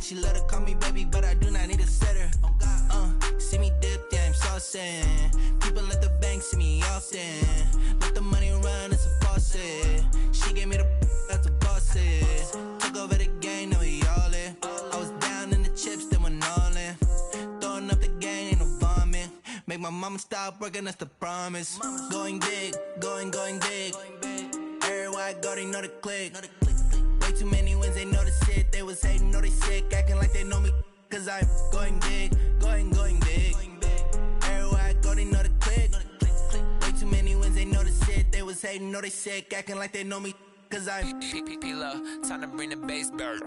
she let her call me baby, but I do not need a setter. See me dip, yeah, I'm saucing. People at the bank see me often. Let the money run, it's a faucet. She gave me the that's a boss it. Took over the game, now we all in. I was down in the chips, then went all in. Throwing up the game, ain't no vomit. Make my mama stop working, that's the promise. Going big, going big. Everywhere I go, they know the click. Way too many wins, they know the shit. They was hating, know they sick, acting like they know me. Cause I'm going big, going big. Everywhere I go, they know the click. Way too many wins, they know the shit. They was hating, know they sick, acting like they know me. Cause I'm P-P-P-Love, time to bring the bass back.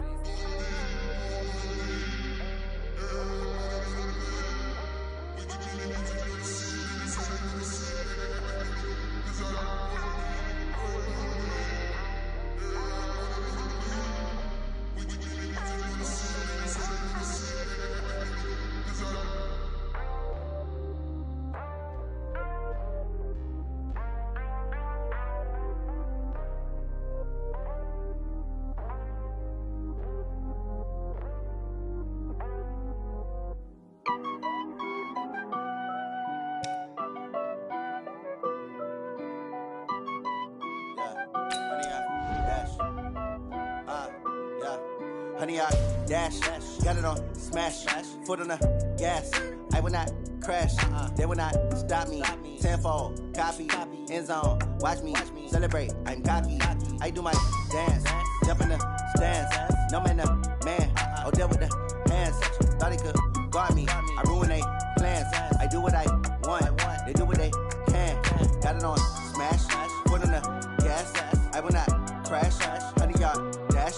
Honey, I dash, got it on smash, foot on the gas. I will not crash, they will not stop me. Tenfold, copy, end zone, watch me celebrate. I'm cocky, I do my dance, jump in the stands. No man, man, oh deal with the hands. Thought he could guard me, I ruin they plans. I do what I want, they do what they can. Got it on smash, foot on the gas. I will not crash, honey, y'all dash,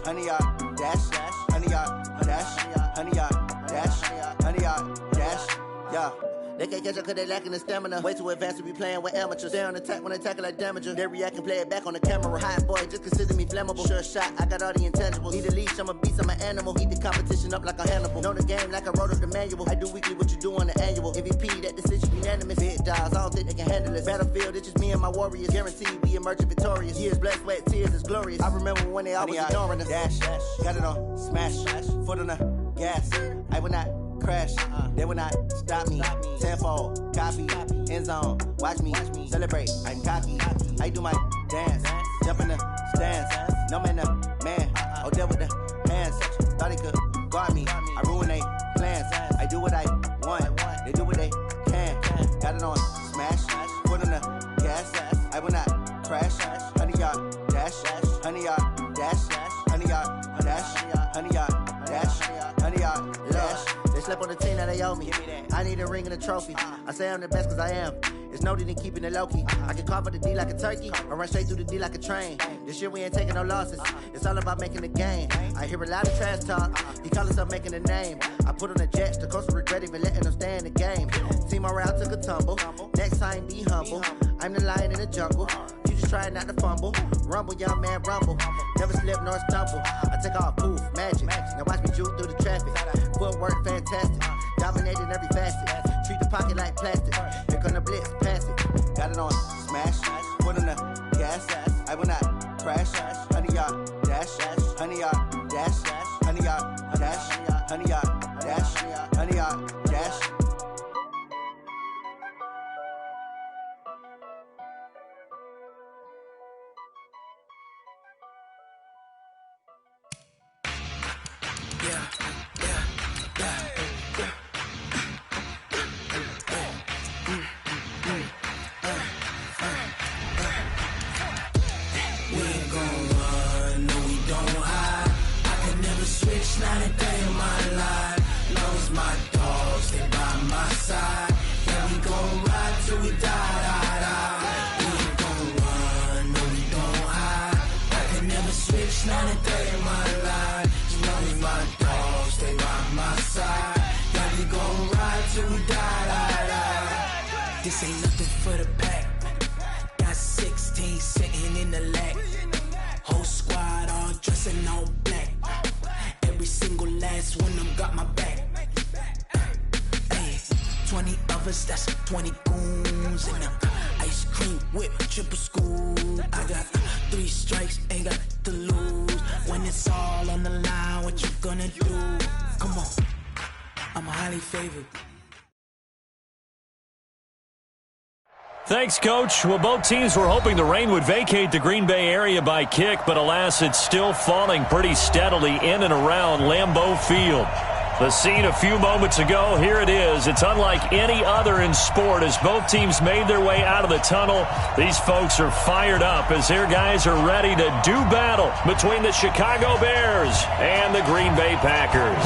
honey, y'all dash, honey, y'all dash, honey, y'all dash, honey, y'all dash, yeah. They can't catch up cause they lacking the stamina. Way too advanced to be playing with amateurs. Stay on attack when attack like damager. They react and play it back on the camera. Hot boy, just consider me flammable. Sure shot, I got all the intangibles. Need a leash, I'm a beast, I'm an animal. Eat the competition up like a Hannibal. Know the game like I wrote up the manual. I do weekly what you do on the annual. MVP, that decision unanimous. Big dogs, I don't think they can handle this. Battlefield, it's just me and my warriors. Guaranteed we emerging victorious. Years, blood, sweat, tears, it's glorious. I remember when they always ignoring us. Dash, got it on smash, foot on the gas. I will not crash, they will not stop me. Tenfold, copy, end zone, watch me celebrate. I'm cocky, I do my dance, jump in the stands. No man, man, oh deal with the hands. Thought he could guard me, I ruin they plans. I do what I want, they do what they can. Got it on smash, foot on the gas. I will not crash, honey, y'all dash, honey, y'all dash, honey, y'all dash, honey, y'all dash, honey, y'all dash. They slept on the team that they owe me. I need a ring and a trophy. I say I'm the best cause I am. It's no need in keeping it low-key. I can carve up the D like a turkey or run straight through the D like a train. This year we ain't taking no losses. It's all about making the game. I hear a lot of trash talk. He call himself making a name. I put on the jets. The coach will regret even letting them stay in the game. Team morale took a tumble. Next time be humble. I'm the lion in the jungle. You just try not to fumble. Rumble, young man, rumble. Never slip nor stumble. I take off, poof, magic. Now watch me juke through the traffic. Footwork fantastic. Dominating every facet. Treat the pocket like plastic. Here come the blitz, pass it. Got it on smash. Foot on the gas. I will not crash. Honey, y'all dash. Honey, y'all dash. Honey, y'all dash. Honey, y'all dash. Honey, y'all dash. Not a day in my life. Lost my dogs, they by my side. Yeah, we gon' ride till we die. We ain't gon' run, no we don't hide. I can never switch, not a day in my life. As long as my dogs, they by my side. Yeah, we gon' ride till we die. This ain't nothing for the pack. Got 16 sitting in the lag. Whole squad all dressing all black. Every single last one of them got my back. Ay, 20 of us, that's 20 goons. And ice cream whip, triple school. I got 3 strikes, ain't got to lose. When it's all on the line, what you gonna do? Come on, I'm highly favored. Thanks, Coach. Well, both teams were hoping the rain would vacate the Green Bay area by kick, but alas, it's still falling pretty steadily in and around Lambeau Field. The scene a few moments ago, here it is. It's unlike any other in sport as both teams made their way out of the tunnel. These folks are fired up as their guys are ready to do battle between the Chicago Bears and the Green Bay Packers.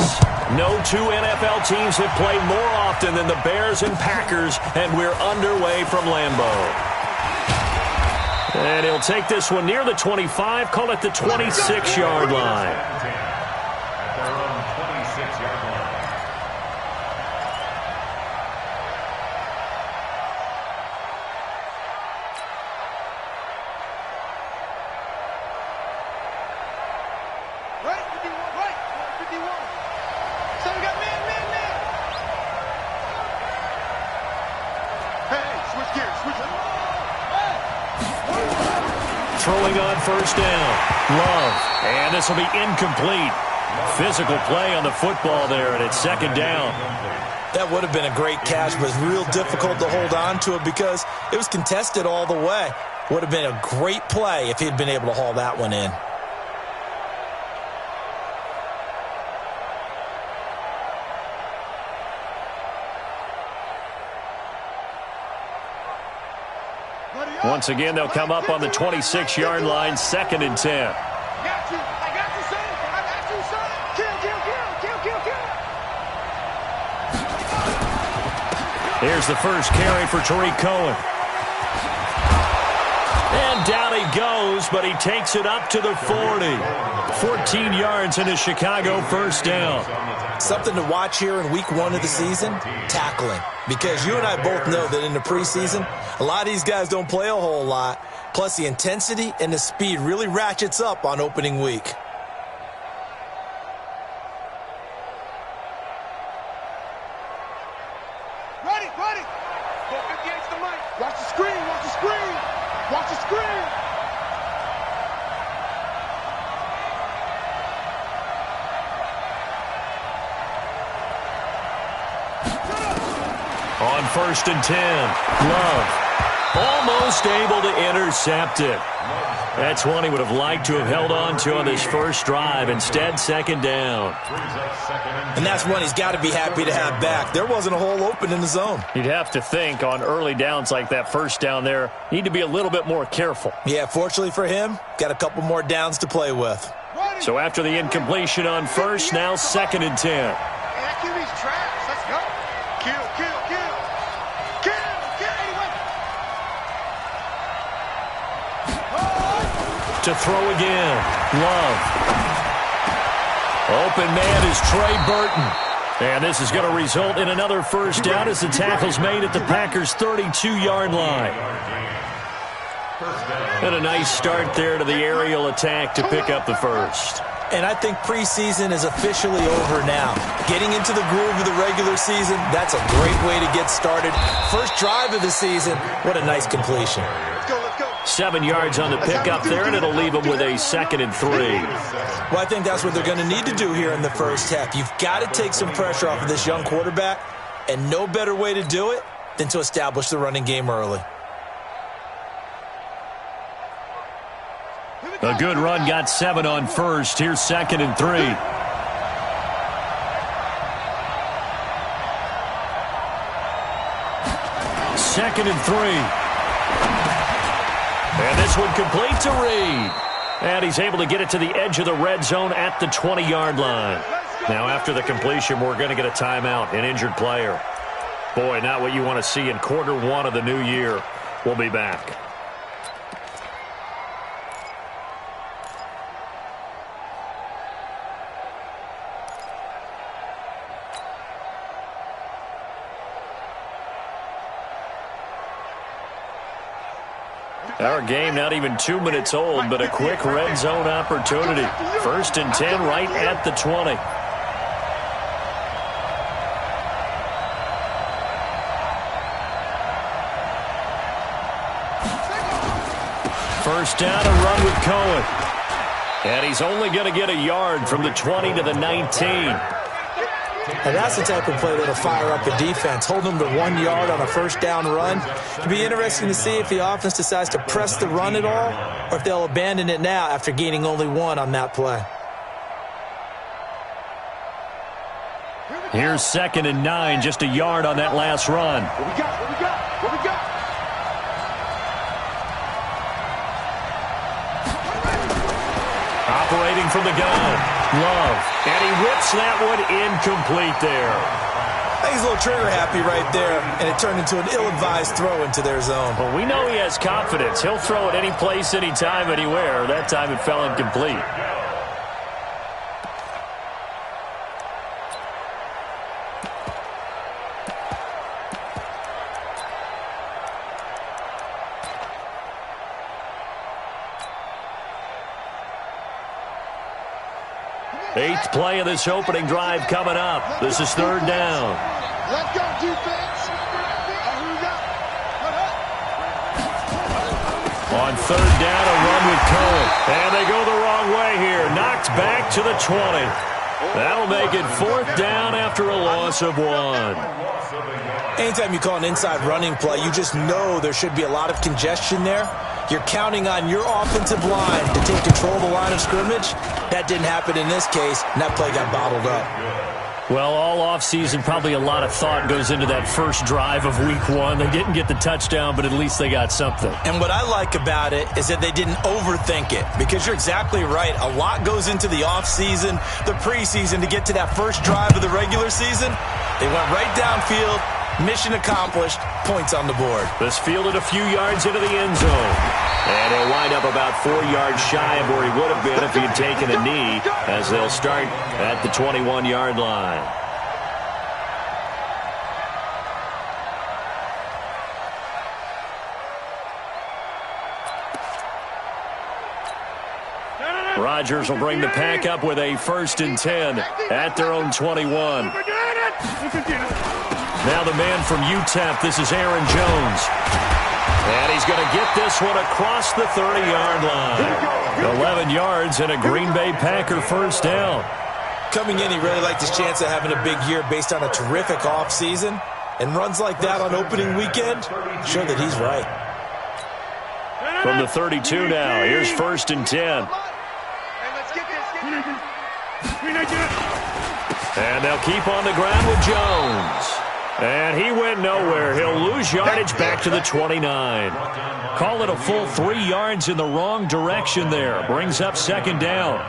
No two NFL teams have played more often than the Bears and Packers, and we're underway from Lambeau. And he'll take this one near the 25, call it the 26-yard line. Throwing on first down. Love. And this will be incomplete. Physical play on the football there, and it's second down. That would have been a great catch, but it's real difficult to hold on to it because it was contested all the way. Would have been a great play if he'd been able to haul that one in. Once again, they'll come up on the 26-yard line, 2nd and 10. I got you, son. I got you, son. Kill. Here's the first carry for Tariq Cohen. And down he goes, but he takes it up to the 40. 14 yards and a Chicago first down. Something to watch here in week 1 of the season, tackling. Because you and I both know that in the preseason, a lot of these guys don't play a whole lot. Plus, the intensity and the speed really ratchets up on opening week. Ready. Go 58 to Mike. Watch the screen. Watch the screen. On 1st and 10, Love almost able to intercept it. That's one he would have liked to have held on to on this first drive. Instead, second down. And that's one he's got to be happy to have back. There wasn't a hole open in the zone. You'd have to think on early downs like that first down there, need to be a little bit more careful. Yeah, fortunately for him, got a couple more downs to play with. So after the incompletion on first, now 2nd and 10. Hey, that QB's trash. Let's go. Kill. To throw again. Love. Open man is Trey Burton. And this is going to result in another first down as the tackle's made at the Packers' 32-yard line. And a nice start there to the aerial attack to pick up the first. And I think preseason is officially over now. Getting into the groove of the regular season, that's a great way to get started. First drive of the season, what a nice completion. Let's go. 7 yards on the pickup there, and it'll leave them with a 2nd and 3. Well, I think that's what they're going to need to do here in the first half. You've got to take some pressure off of this young quarterback, and no better way to do it than to establish the running game early. A good run got 7 on first. Here's 2nd and 3. Second and 3. And this one complete to Reed. And he's able to get it to the edge of the red zone at the 20-yard line. Now, after the completion, we're going to get a timeout, an injured player. Boy, not what you want to see in quarter 1 of the new year. We'll be back. Our game not even 2 minutes old, but a quick red zone opportunity. 1st and 10 right at the 20. First down, a run with Cohen. And he's only going to get a yard from the 20 to the 19. And that's the type of play that'll fire up a defense. Hold them to 1 yard on a first down run. It'll be interesting to see if the offense decides to press the run at all or if they'll abandon it now after gaining only 1 on that play. Here's 2nd and 9, just a yard on that last run. What we got? What we got? What we got? Operating from the gun. Love. And he whips that one incomplete there. I think he's a little trigger happy right there, and it turned into an ill-advised throw into their zone. Well, we know he has confidence. He'll throw it any place, anytime, anywhere. That time it fell incomplete. Eighth play of this opening drive coming up. This is 3rd down. Let's go, defense. On 3rd down, a run with Cohen. And they go the wrong way here. Knocked back to the 20. That'll make it 4th down after a loss of 1. Anytime you call an inside running play, you just know there should be a lot of congestion there. You're counting on your offensive line to take control of the line of scrimmage. That didn't happen in this case, and that play got bottled up. Well, all offseason, probably a lot of thought goes into that first drive of Week 1. They didn't get the touchdown, but at least they got something. And what I like about it is that they didn't overthink it, because you're exactly right. A lot goes into the offseason, the preseason, to get to that first drive of the regular season. They went right downfield. Mission accomplished. Points on the board. This fielded a few yards into the end zone. And he'll wind up about 4 yards shy of where he would have been if he had taken a knee, as they'll start at the 21-yard line. Rodgers will bring the pack up with a 1st and 10 at their own 21. Now the man from UTEP, this is Aaron Jones. And he's going to get this one across the 30-yard line. 11 yards and a Green Bay Packer 1st down. Coming in, he really liked his chance of having a big year based on a terrific offseason. And runs like that on opening weekend, sure that he's right. From the 32 now, here's 1st and 10. And they'll keep on the ground with Jones. And he went nowhere. He'll lose yardage back to the 29. Call it a full 3 yards in the wrong direction there. Brings up 2nd down.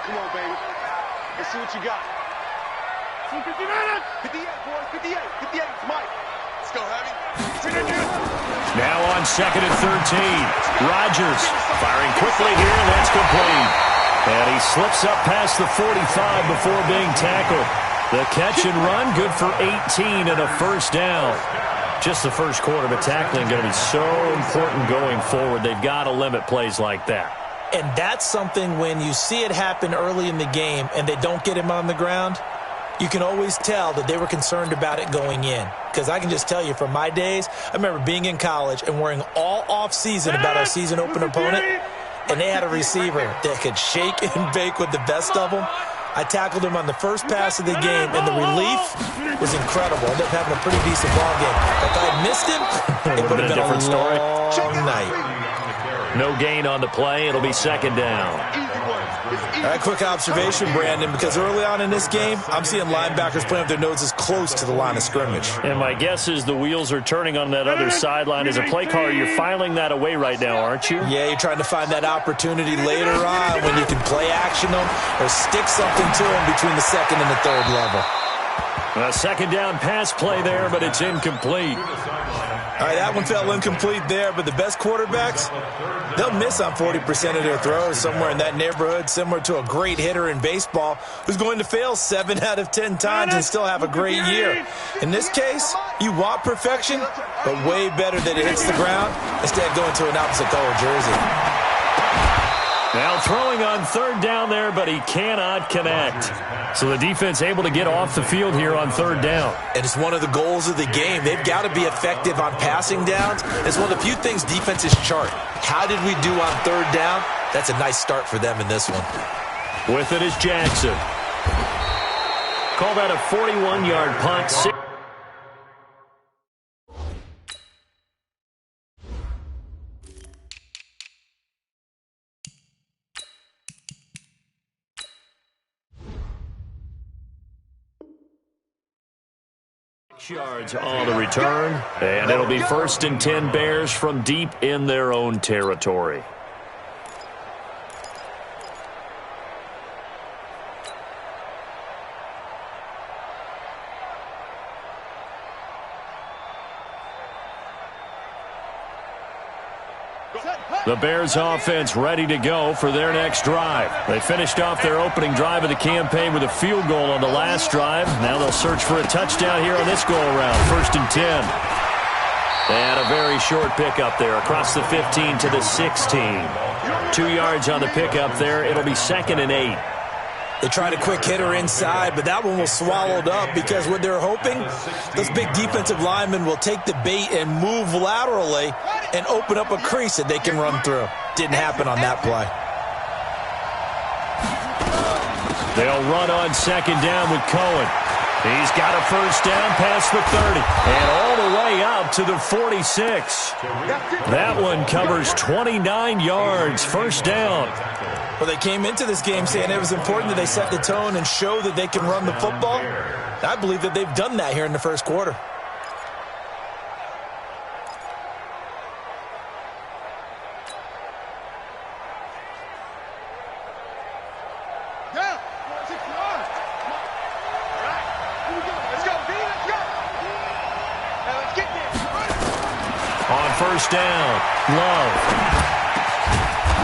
Come on, baby. Let's see what you got. 58, boys. 58. 58. It's Mike. Let's go, Heavy. Now on 2nd and 13. Rodgers firing quickly here, and that's complete. And he slips up past the 45 before being tackled. The catch and run, good for 18 and a 1st down. Just the first quarter, but tackling going to be so important going forward. They've got to limit plays like that. And that's something when you see it happen early in the game and they don't get him on the ground, you can always tell that they were concerned about it going in. Because I can just tell you from my days, I remember being in college and worrying all off-season about our season opener opponent, and they had a receiver that could shake and bake with the best of them. I tackled him on the first pass of the game, and the relief was incredible. I ended up having a pretty decent ball game. If I had missed him, it would have been a different story. Long night. No gain on the play. It'll be 2nd down. All right, quick observation, Brandon, because early on in this game, I'm seeing linebackers playing with their noses close to the line of scrimmage. And my guess is the wheels are turning on that other sideline. As a play caller, you're filing that away right now, aren't you? Yeah, you're trying to find that opportunity later on when you can play action them or stick something to them between the 2nd and the 3rd level. A 2nd down pass play there, but it's incomplete. All right, that one fell incomplete there, but the best quarterbacks, they'll miss on 40% of their throws, somewhere in that neighborhood, similar to a great hitter in baseball who's going to fail 7 out of 10 times and still have a great year. In this case, you want perfection, but way better that it hits the ground instead of going to an opposite color jersey. Now throwing on third down there, but he cannot connect. So the defense able to get off the field here on third down. And it's one of the goals of the game. They've got to be effective on passing downs. It's one of the few things defenses chart. How did we do on third down? That's a nice start for them in this one. With it is Jackson. Call that a 41-yard punt. 6 yards on the return, and it'll be 1st and 10 Bears from deep in their own territory. The Bears offense ready to go for their next drive. They finished off their opening drive of the campaign with a field goal on the last drive. Now they'll search for a touchdown here on this go-around. 1st and 10. And a very short pickup there across the 15 to the 16. 2 yards on the pickup there. It'll be 2nd and 8. They tried a quick hitter inside, but that one was swallowed up because what they're hoping, those big defensive linemen will take the bait and move laterally and open up a crease that they can run through. Didn't happen on that play. They'll run on 2nd down with Cohen. He's got a 1st down past the 30 and all the way out to the 46. That one covers 29 yards. 1st down. Well, they came into this game saying it was important that they set the tone and show that they can run the football. I believe that they've done that here in the 1st quarter. On 1st down, Love.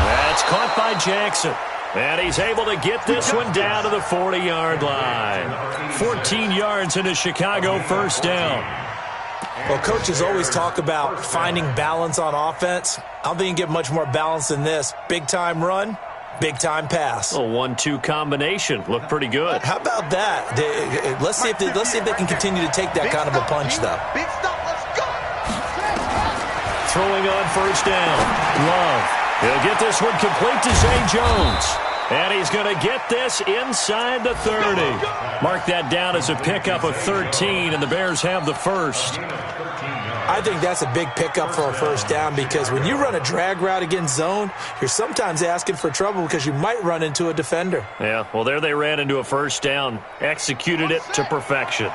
That's caught by Jackson. And he's able to get this one down to the 40-yard line. 14 yards into Chicago 1st down. Well, coaches always talk about finding balance on offense. I don't think you can get much more balance than this. Big-time run, big-time pass. A 1-2 combination. Looked pretty good. How about that? Let's see if they can continue to take that kind of a punch, though. Throwing on 1st down, Love. He'll get this one complete to Zay Jones. And he's going to get this inside the 30. Mark that down as a pickup of 13, and the Bears have the 1st. I think that's a big pickup for a 1st down because when you run a drag route against zone, you're sometimes asking for trouble because you might run into a defender. Yeah, well, there they ran into a 1st down. Executed it to perfection.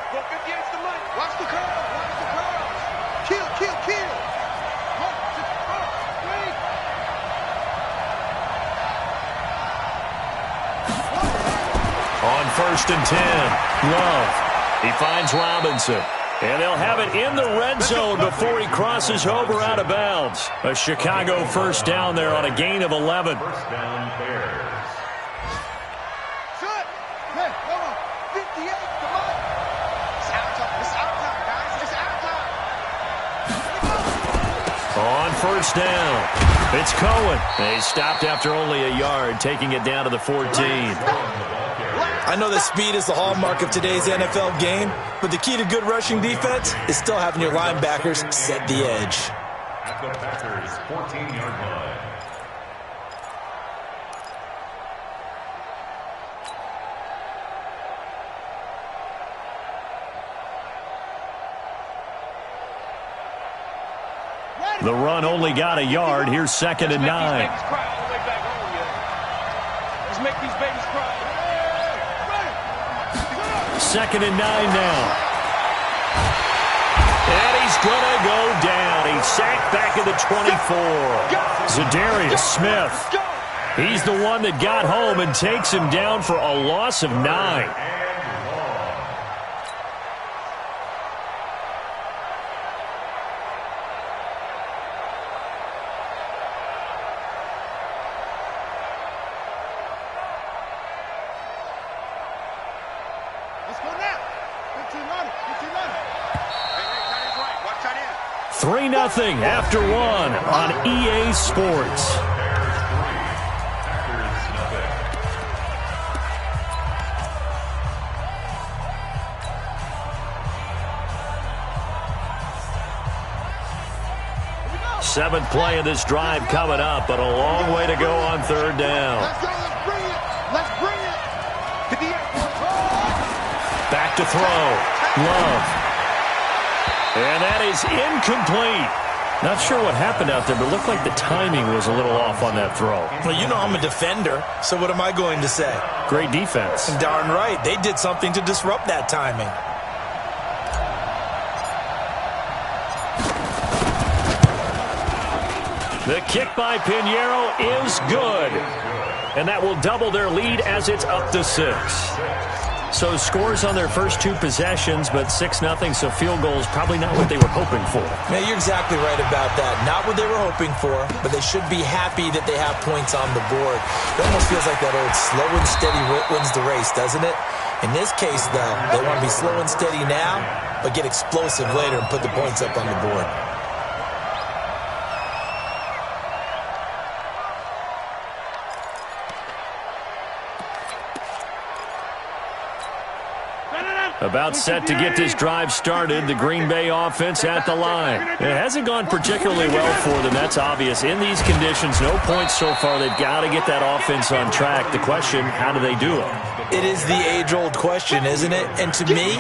On 1st and 10, Love. He finds Robinson. And they'll have it in the red zone before he crosses over out of bounds. A Chicago 1st down there on a gain of 11. On 1st down, it's Cohen. He stopped after only a yard, taking it down to the 14. I know that speed is the hallmark of today's NFL game, but the key to good rushing defense is still having your linebackers set the edge. At the Packers' 14-yard line. The run only got a yard. Here's 2nd and 9. Let's make these babies cry. 2nd and 9 now. And he's going to go down. He's sacked back at the 24. Zadarius Smith. He's the one that got home and takes him down for a loss of 9. Let's go now. 3-0 after 1 on EA Sports. 7th play of this drive coming up, but a long way to go on 3rd down. Let's go. Let's bring it. Let's bring it. To the Back to throw. Love. And that is incomplete. Not sure what happened out there, but it looked like the timing was a little off on that throw. Well, you know I'm a defender, so what am I going to say? Great defense. Darn right. They did something to disrupt that timing. The kick by Pinheiro is good. And that will double their lead as it's up to 6. So scores on their first 2 possessions, but 6-0, so field goals probably not what they were hoping for. Man, you're exactly right about that. Not what they were hoping for, but they should be happy that they have points on the board. It almost feels like that old slow and steady wins the race, doesn't it? In this case, though, they want to be slow and steady now, but get explosive later and put the points up on the board. About set to get this drive started, the Green Bay offense at the line. It hasn't gone particularly well for them, that's obvious. In these conditions, no points so far. They've got to get that offense on track. The question, how do they do it? It is the age-old question, isn't it? And to me,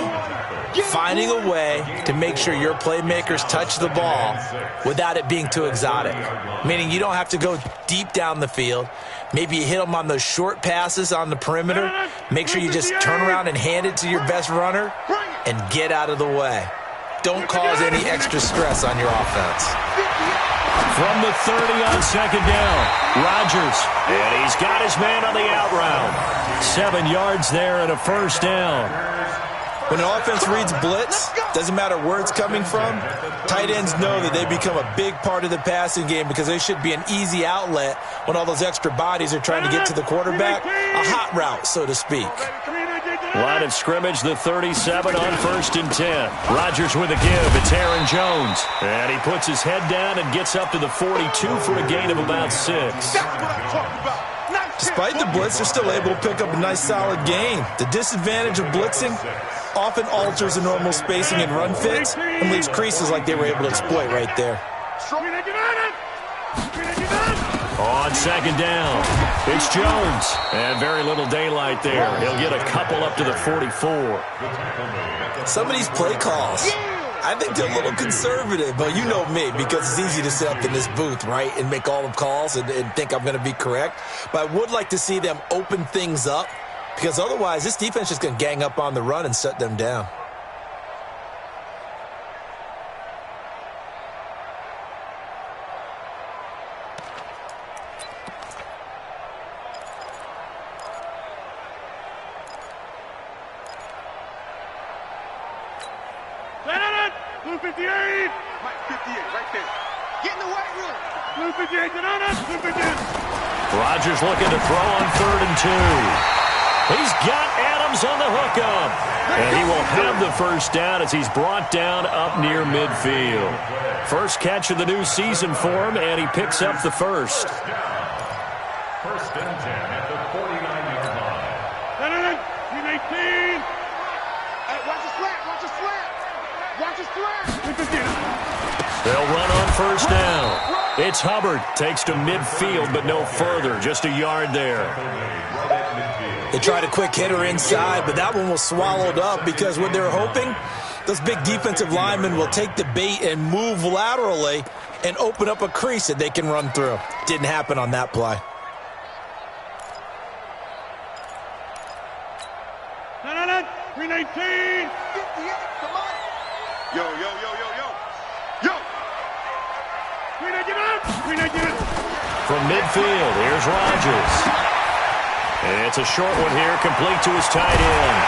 finding a way to make sure your playmakers touch the ball without it being too exotic. Meaning you don't have to go deep down the field. Maybe you hit them on those short passes on the perimeter. Make sure you just turn around and hand it to your best runner and get out of the way. Don't cause any extra stress on your offense. From the 30 on 2nd down, Rodgers. And he's got his man on the out route. 7 yards there and a 1st down. When an offense reads blitz, doesn't matter where it's coming from, tight ends know that they become a big part of the passing game because they should be an easy outlet when all those extra bodies are trying to get to the quarterback. A hot route, so to speak. Line of scrimmage, the 37 on 1st and 10. Rodgers with a give. It's Aaron Jones. And he puts his head down and gets up to the 42 for a gain of about 6. Despite the blitz, they're still able to pick up a nice solid gain. The disadvantage of blitzing often alters the normal spacing and run fits and leaves creases like they were able to exploit right there. On 2nd down, it's Jones. And very little daylight there. He'll get a couple up to the 44. Some of these play calls, I think they're a little conservative, but you know me, because it's easy to sit up in this booth, right, and make all the calls and think I'm going to be correct. But I would like to see them open things up, because otherwise this defense is going to gang up on the run and shut them down. Blue 58. Mike 58, right there. Get in the weight room. Blue 58, get on us. Blue 58. Rodgers looking to throw on 3rd and 2. He's got Adams on the hookup. And he will have the 1st down as he's brought down up near midfield. First catch of the new season for him, and he picks up the 1st. 1st and 10 at the 49-yard line. 18. Hey, watch the slant. Watch the slant. Watch the slant. They'll run on 1st down. It's Hubbard. Takes to midfield, but no further. Just a yard there. They tried a quick hitter inside, but that one was swallowed up because what they're hoping, those big defensive linemen will take the bait and move laterally and open up a crease that they can run through. Didn't happen on that play. No, 319. 58, come on. Yo. 319. From midfield, here's Rodgers. And it's a short one here, complete to his tight end.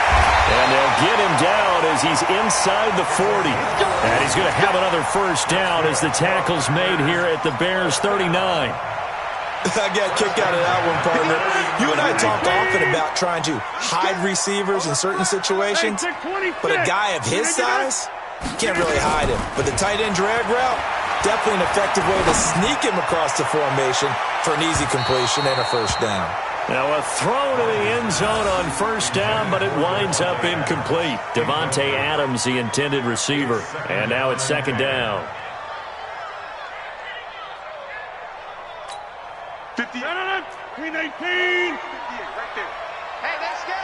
And they'll get him down as he's inside the 40. And he's going to have another 1st down as the tackle's made here at the Bears' 39. I got a kick out of that one, partner. You and I talk often about trying to hide receivers in certain situations, but a guy of his size, you can't really hide him. But the tight end drag route, definitely an effective way to sneak him across the formation for an easy completion and a 1st down. Now a throw to the end zone on 1st down, but it winds up incomplete. Devontae Adams, the intended receiver. And now it's 2nd down. 50. 319. 58 right there. Hey, they're scared.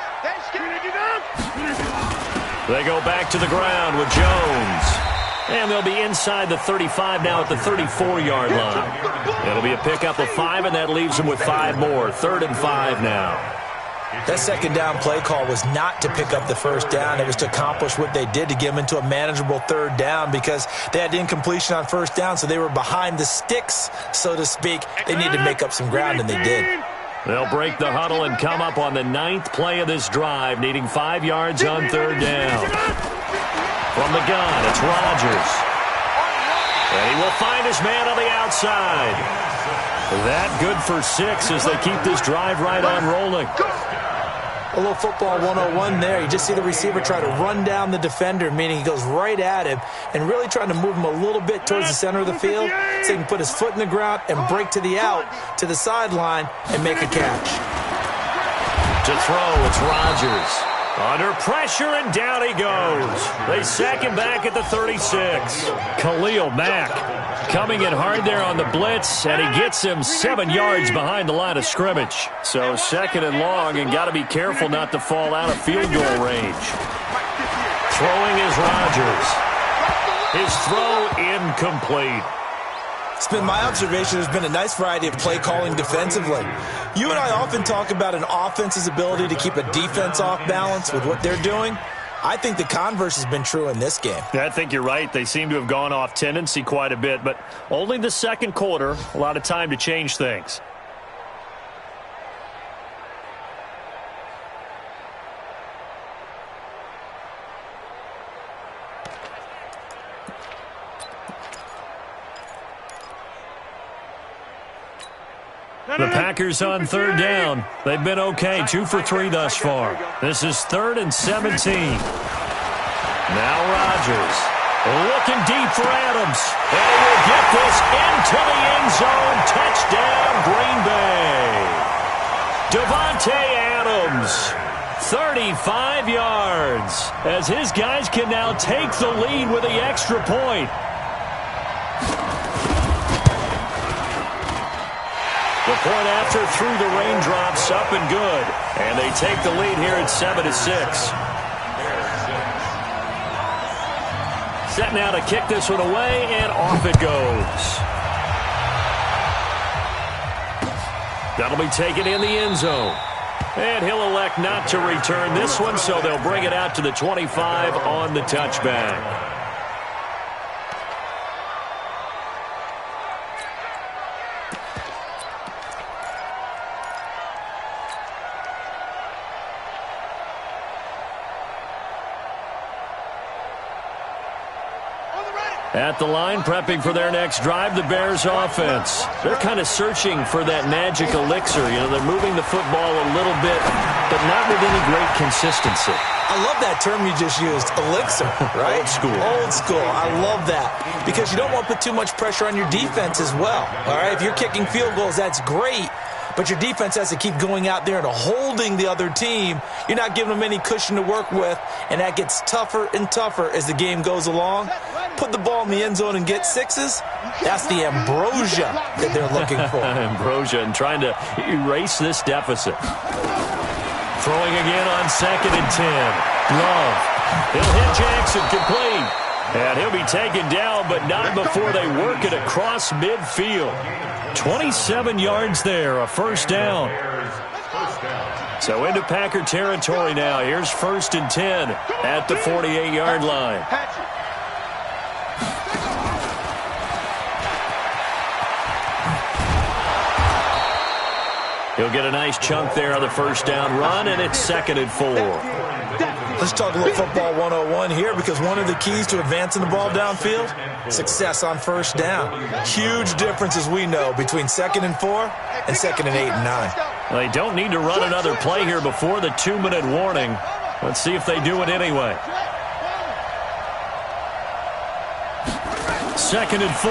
They go back to the ground with Jones. And they'll be inside the 35 now at the 34-yard line. It'll be a pickup of 5, and that leaves them with 5 more. 3rd and 5 now. That second down play call was not to pick up the first down. It was to accomplish what they did to get them into a manageable 3rd down because they had incompletion on first down, so they were behind the sticks, so to speak. They needed to make up some ground, and they did. They'll break the huddle and come up on the 9th play of this drive, needing 5 yards on 3rd down. From the gun, it's Rodgers. And he will find his man on the outside. That good for 6 as they keep this drive right on rolling. A little football 101 there. You just see the receiver try to run down the defender, meaning he goes right at him and really trying to move him a little bit towards the center of the field so he can put his foot in the ground and break to the out, to the sideline, and make a catch. To throw, it's Rodgers. Under pressure, and down he goes. They sack him back at the 36. Khalil Mack coming in hard there on the blitz, and he gets him 7 yards behind the line of scrimmage. So 2nd and long, and got to be careful not to fall out of field goal range. Throwing is Rodgers. His throw incomplete. It's been my observation there's been a nice variety of play calling defensively. You and I often talk about an offense's ability to keep a defense off balance with what they're doing. I think the converse has been true in this game. Yeah, I think you're right. They seem to have gone off tendency quite a bit, but only the second quarter, a lot of time to change things. The Packers on 3rd down. They've been okay, 2 for 3 thus far. This is 3rd and 17. Now Rodgers looking deep for Adams. And he will get this into the end zone. Touchdown, Green Bay. Devontae Adams, 35 yards, as his guys can now take the lead with the extra point. The point after through the raindrops, up and good. And they take the lead here at 7-6. Set now to kick this one away, and off it goes. That'll be taken in the end zone. And he'll elect not to return this one, so they'll bring it out to the 25 on the touchback. At the line, prepping for their next drive, the Bears offense. They're kind of searching for that magic elixir. You know, they're moving the football a little bit, but not with any great consistency. I love that term you just used, elixir, right? Old school. Old school. I love that because you don't want to put too much pressure on your defense as well. All right, if you're kicking field goals, that's great. But your defense has to keep going out there and holding the other team. You're not giving them any cushion to work with, and that gets tougher and tougher as the game goes along. Put the ball in the end zone and get 6s. That's the ambrosia that they're looking for. Ambrosia, and trying to erase this deficit. Throwing again on 2nd and 10. Love. He'll hit Jackson complete. And he'll be taken down, but not before they work it across midfield. 27 yards there, a first down. So into Packer territory now. Here's 1st and 10 at the 48-yard line. He'll get a nice chunk there on the first down run, and it's 2nd and 4. Let's talk a little football 101 here, because one of the keys to advancing the ball downfield, success on first down. Huge difference, as we know, between 2nd and 4 and 2nd and 8 and 9. They don't need to run another play here before the 2-minute warning. Let's see if they do it anyway. 2nd and 4.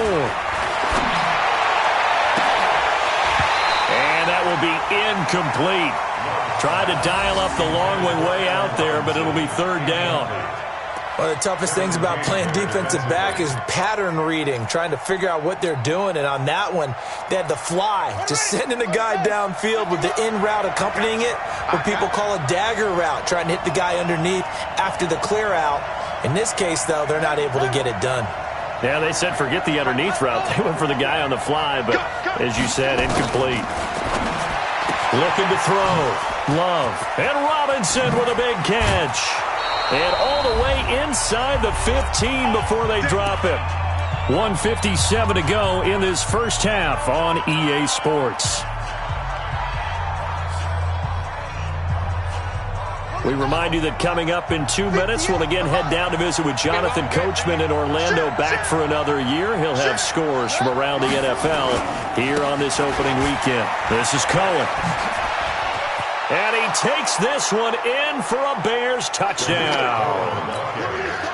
And that will be incomplete. Tried to dial up the long one way out there, but it'll be 3rd down. One of the toughest things about playing defensive back is pattern reading, trying to figure out what they're doing. And on that one, they had the fly, just sending a guy downfield with the in route accompanying it, what people call a dagger route, trying to hit the guy underneath after the clear out. In this case, though, they're not able to get it done. Yeah, they said forget the underneath route. They went for the guy on the fly, but as you said, incomplete. Looking to throw. Love. And Robinson with a big catch. And all the way inside the 15 before they drop it. 1:57 to go in this first half on EA Sports. We remind you that coming up in 2 minutes, we'll again head down to visit with Jonathan Coachman in Orlando, back for another year. He'll have scores from around the NFL here on this opening weekend. This is Cohen. And he takes this one in for a Bears touchdown.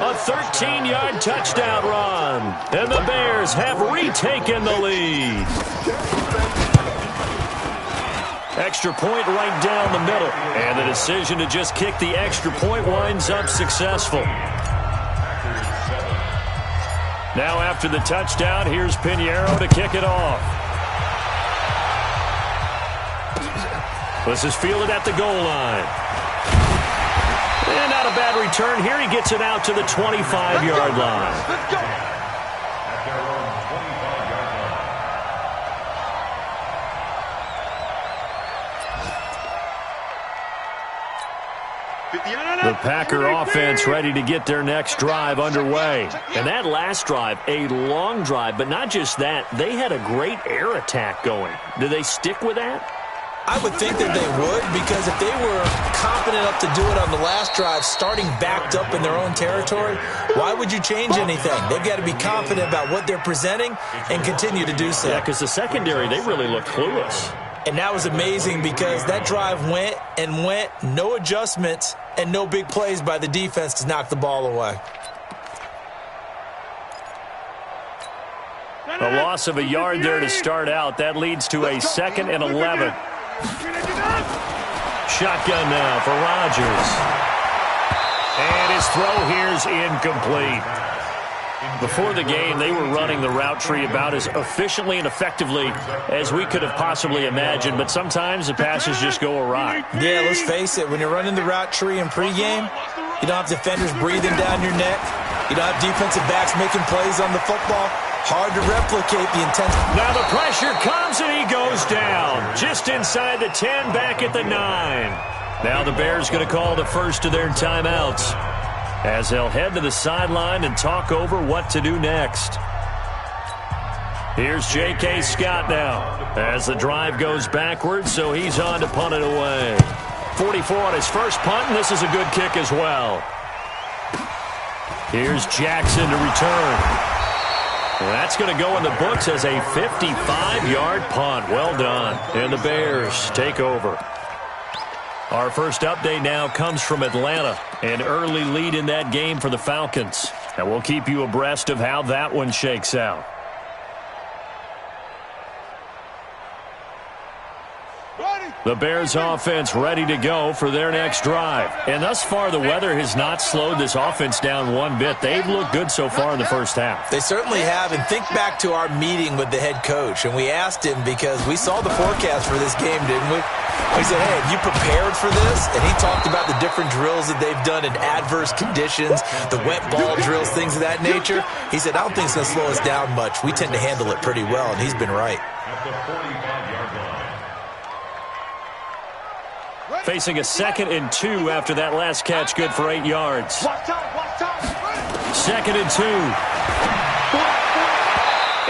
A 13-yard touchdown run. And the Bears have retaken the lead. Extra point right down the middle. And the decision to just kick the extra point winds up successful. Now after the touchdown, here's Pinheiro to kick it off. This is fielded at the goal line. And not a bad return here. He gets it out to the 25-yard line. Let's go. At their own 25-yard line. The Packer offense ready to get their next drive underway. And that last drive, a long drive, but not just that. They had a great air attack going. Do they stick with that? I would think that they would, because if they were confident enough to do it on the last drive, starting backed up in their own territory, why would you change anything? They've got to be confident about what they're presenting and continue to do so. Yeah, because the secondary, they really looked clueless. And that was amazing because that drive went and went, no adjustments and no big plays by the defense to knock the ball away. A loss of a yard there to start out. That leads to a 2nd and 11. Shotgun now for Rodgers. And his throw here's incomplete. Before the game, they were running the route tree about as efficiently and effectively as we could have possibly imagined, but sometimes the passes just go awry. Yeah, let's face it, when you're running the route tree in pregame, you don't have defenders breathing down your neck. You don't have defensive backs making plays on the football. Hard to replicate the intensity. Now the pressure comes and he goes down. Just inside the 10, back at the 9. Now the Bears going to call the first of their timeouts as they'll head to the sideline and talk over what to do next. Here's J.K. Scott now as the drive goes backwards, so he's on to punt it away. 44 on his first punt, and this is a good kick as well. Here's Jackson to return. Well, that's going to go in the books as a 55-yard punt. Well done. And the Bears take over. Our first update now comes from Atlanta. An early lead in that game for the Falcons. And we'll keep you abreast of how that one shakes out. The Bears offense ready to go for their next drive. And thus far, the weather has not slowed this offense down one bit. They've looked good so far in the first half. They certainly have. And think back to our meeting with the head coach. And we asked him, because we saw the forecast for this game, didn't we? We said, hey, have you prepared for this? And he talked about the different drills that they've done in adverse conditions, the wet ball drills, things of that nature. He said, I don't think it's going to slow us down much. We tend to handle it pretty well, and he's been right. At the 45-yard line. Facing a 2nd and 2 after that last catch, good for 8 yards. 2nd and 2.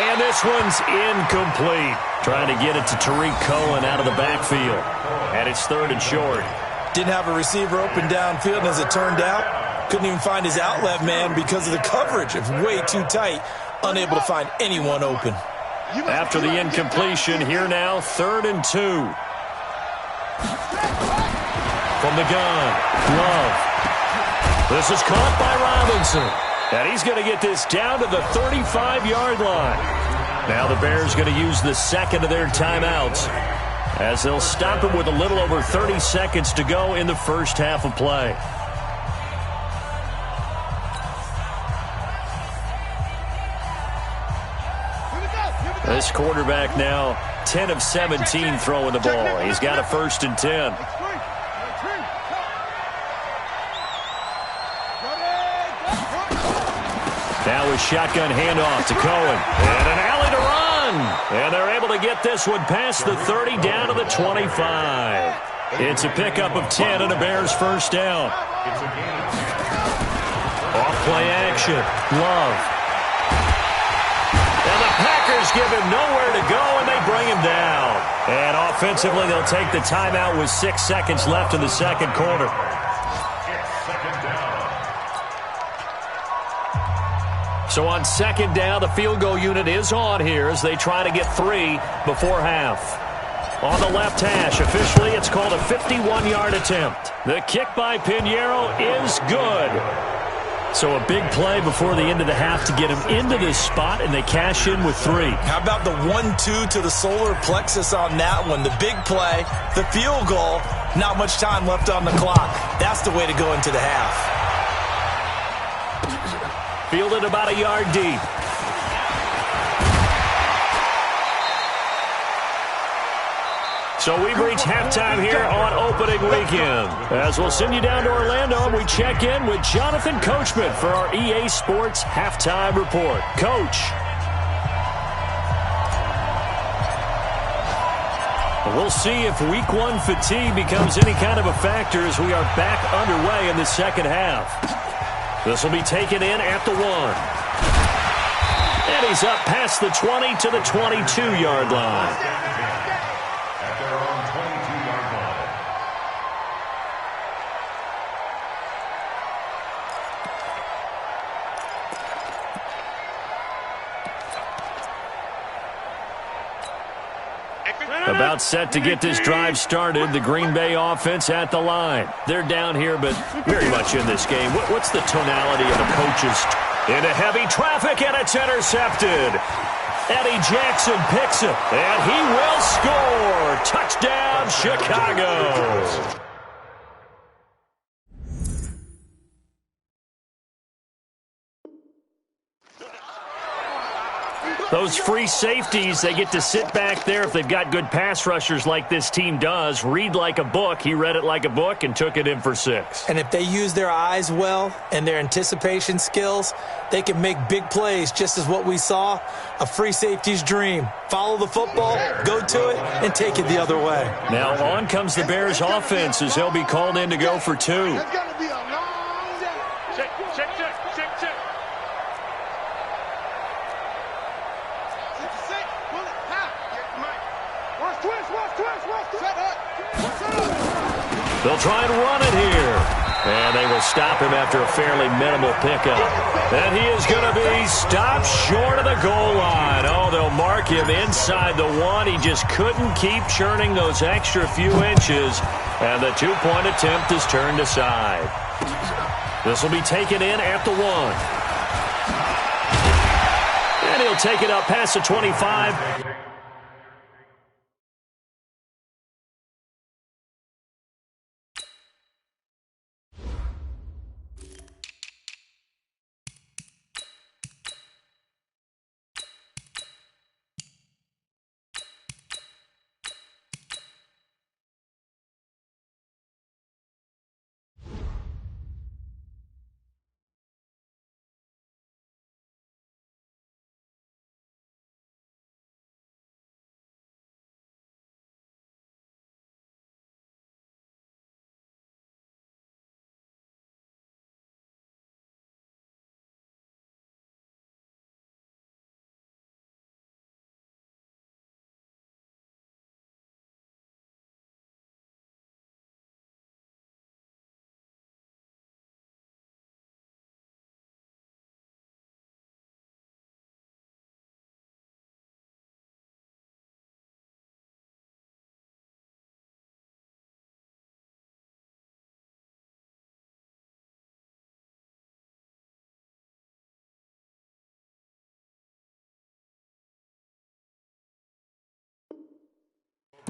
And this one's incomplete. Trying to get it to Tariq Cohen out of the backfield. And it's 3rd and short. Didn't have a receiver open downfield, and as it turned out, couldn't even find his outlet man because of the coverage. It's way too tight, unable to find anyone open. After the incompletion, here now, 3rd and 2. From the gun, Love. This is caught by Robinson. And he's going to get this down to the 35-yard line. Now the Bears going to use the 2nd of their timeouts as they'll stop it with a little over 30 seconds to go in the first half of play. This quarterback now 10 of 17 throwing the ball. He's got a 1st and 10. Now a shotgun handoff to Cohen. And an alley to run. And they're able to get this one past the 30 down to the 25. It's a pickup of 10 and a Bears 1st down. Off-play action. Love. And the Packers give him nowhere to go, and they bring him down. And offensively, they'll take the timeout with 6 seconds left in the second quarter. So on 2nd down, the field goal unit is on here as they try to get 3 before half. On the left hash, officially, it's called a 51-yard attempt. The kick by Pinheiro is good. So a big play before the end of the half to get him into this spot, and they cash in with 3. How about the 1-2 to the solar plexus on that one? The big play, the field goal, not much time left on the clock. That's the way to go into the half. Fielded about a yard deep. So we've reached halftime here on opening weekend. As we'll send you down to Orlando, and we check in with Jonathan Coachman for our EA Sports Halftime Report. Coach. We'll see if Week 1 fatigue becomes any kind of a factor as we are back underway in the second half. This will be taken in at the 1. And he's up past the 20 to the 22-yard line. About set to get this drive started. The Green Bay offense at the line. They're down here, but very much in this game. What's the tonality of the coaches? Into heavy traffic, and it's intercepted. Eddie Jackson picks it, and he will score. Touchdown, Chicago. Those free safeties, they get to sit back there if they've got good pass rushers like this team does. Read like a book. He read it like a book and took it in for 6. And if they use their eyes well and their anticipation skills, they can make big plays, just as what we saw, a free safety's dream. Follow the football, go to it, and take it the other way. Now on comes the Bears offense as he'll be called in to go for 2. That's got to be a long day. Check. They'll try and run it here. And they will stop him after a fairly minimal pickup. And he is going to be stopped short of the goal line. Oh, they'll mark him inside the 1. He just couldn't keep churning those extra few inches. And the 2-point attempt is turned aside. This will be taken in at the 1. And he'll take it up past the 25.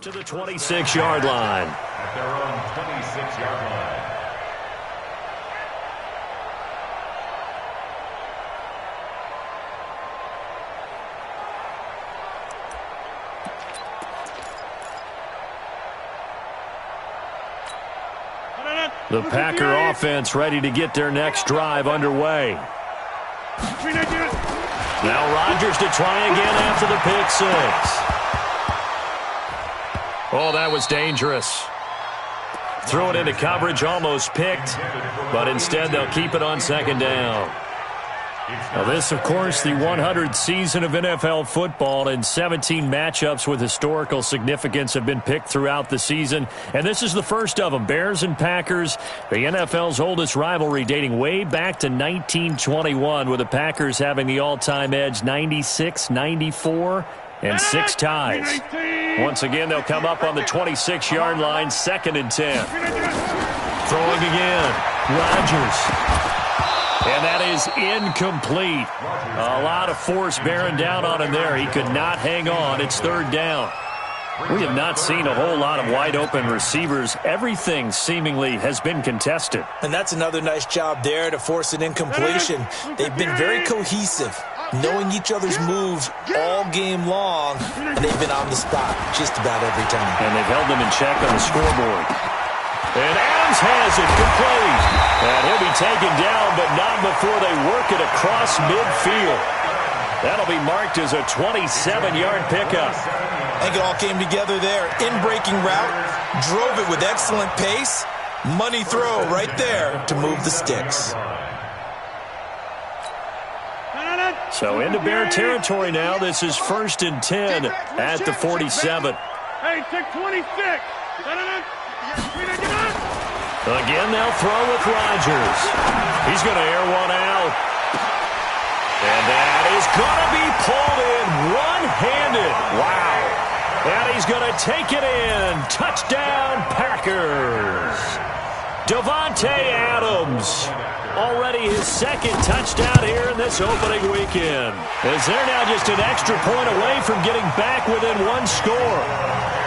To the 26-yard line. At their own 26-yard line. The Packer offense ready to get their next drive underway. Now Rodgers to try again after the pick six. Oh, that was dangerous. Threw it into coverage, almost picked, but instead they'll keep it on second down. Now this, of course, the 100th season of NFL football, and 17 matchups with historical significance have been picked throughout the season, and this is the first of them. Bears and Packers, the NFL's oldest rivalry dating way back to 1921, with the Packers having the all-time edge 96, 94, and 6 ties. Once again, they'll come up on the 26-yard line, 2nd and 10. Throwing again, Rodgers. And that is incomplete. A lot of force bearing down on him there. He could not hang on. It's 3rd down. We have not seen a whole lot of wide-open receivers. Everything seemingly has been contested. And that's another nice job there to force an incompletion. They've been very cohesive, knowing each other's moves all game long, and they've been on the spot just about every time. And they've held them in check on the scoreboard. And Adams has it complete. And he'll be taken down, but not before they work it across midfield. That'll be marked as a 27-yard pickup. I think it all came together there. In-breaking route, drove it with excellent pace. Money throw right there to move the sticks. So into Bear territory now. This is 1st and 10 at the 47. Hey, take 26. Again, they'll throw with Rodgers. He's going to air one out. And that is going to be pulled in one-handed. Wow. And he's going to take it in. Touchdown, Packers. Davante Adams. Already his 2nd touchdown here in this opening weekend. As they're now just an extra point away from getting back within 1 score.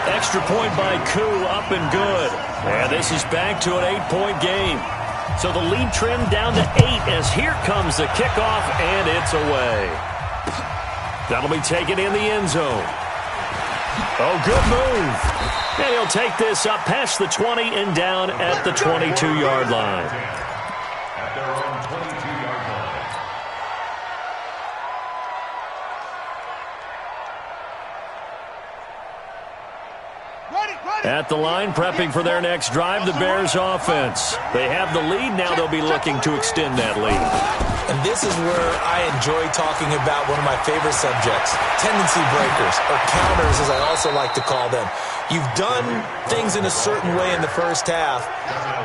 Extra point by Koo, up and good. And this is back to an 8-point game. So the lead trimmed down to 8 as here comes the kickoff, and it's away. That'll be taken in the end zone. Oh, good move. And he'll take this up past the 20 and down at the 22-yard line. At their own 22-yard line. At the line, prepping for their next drive, the Bears offense. They have the lead. Now they'll be looking to extend that lead. And this is where I enjoy talking about one of my favorite subjects, tendency breakers, or counters as I also like to call them. You've done things in a certain way in the first half,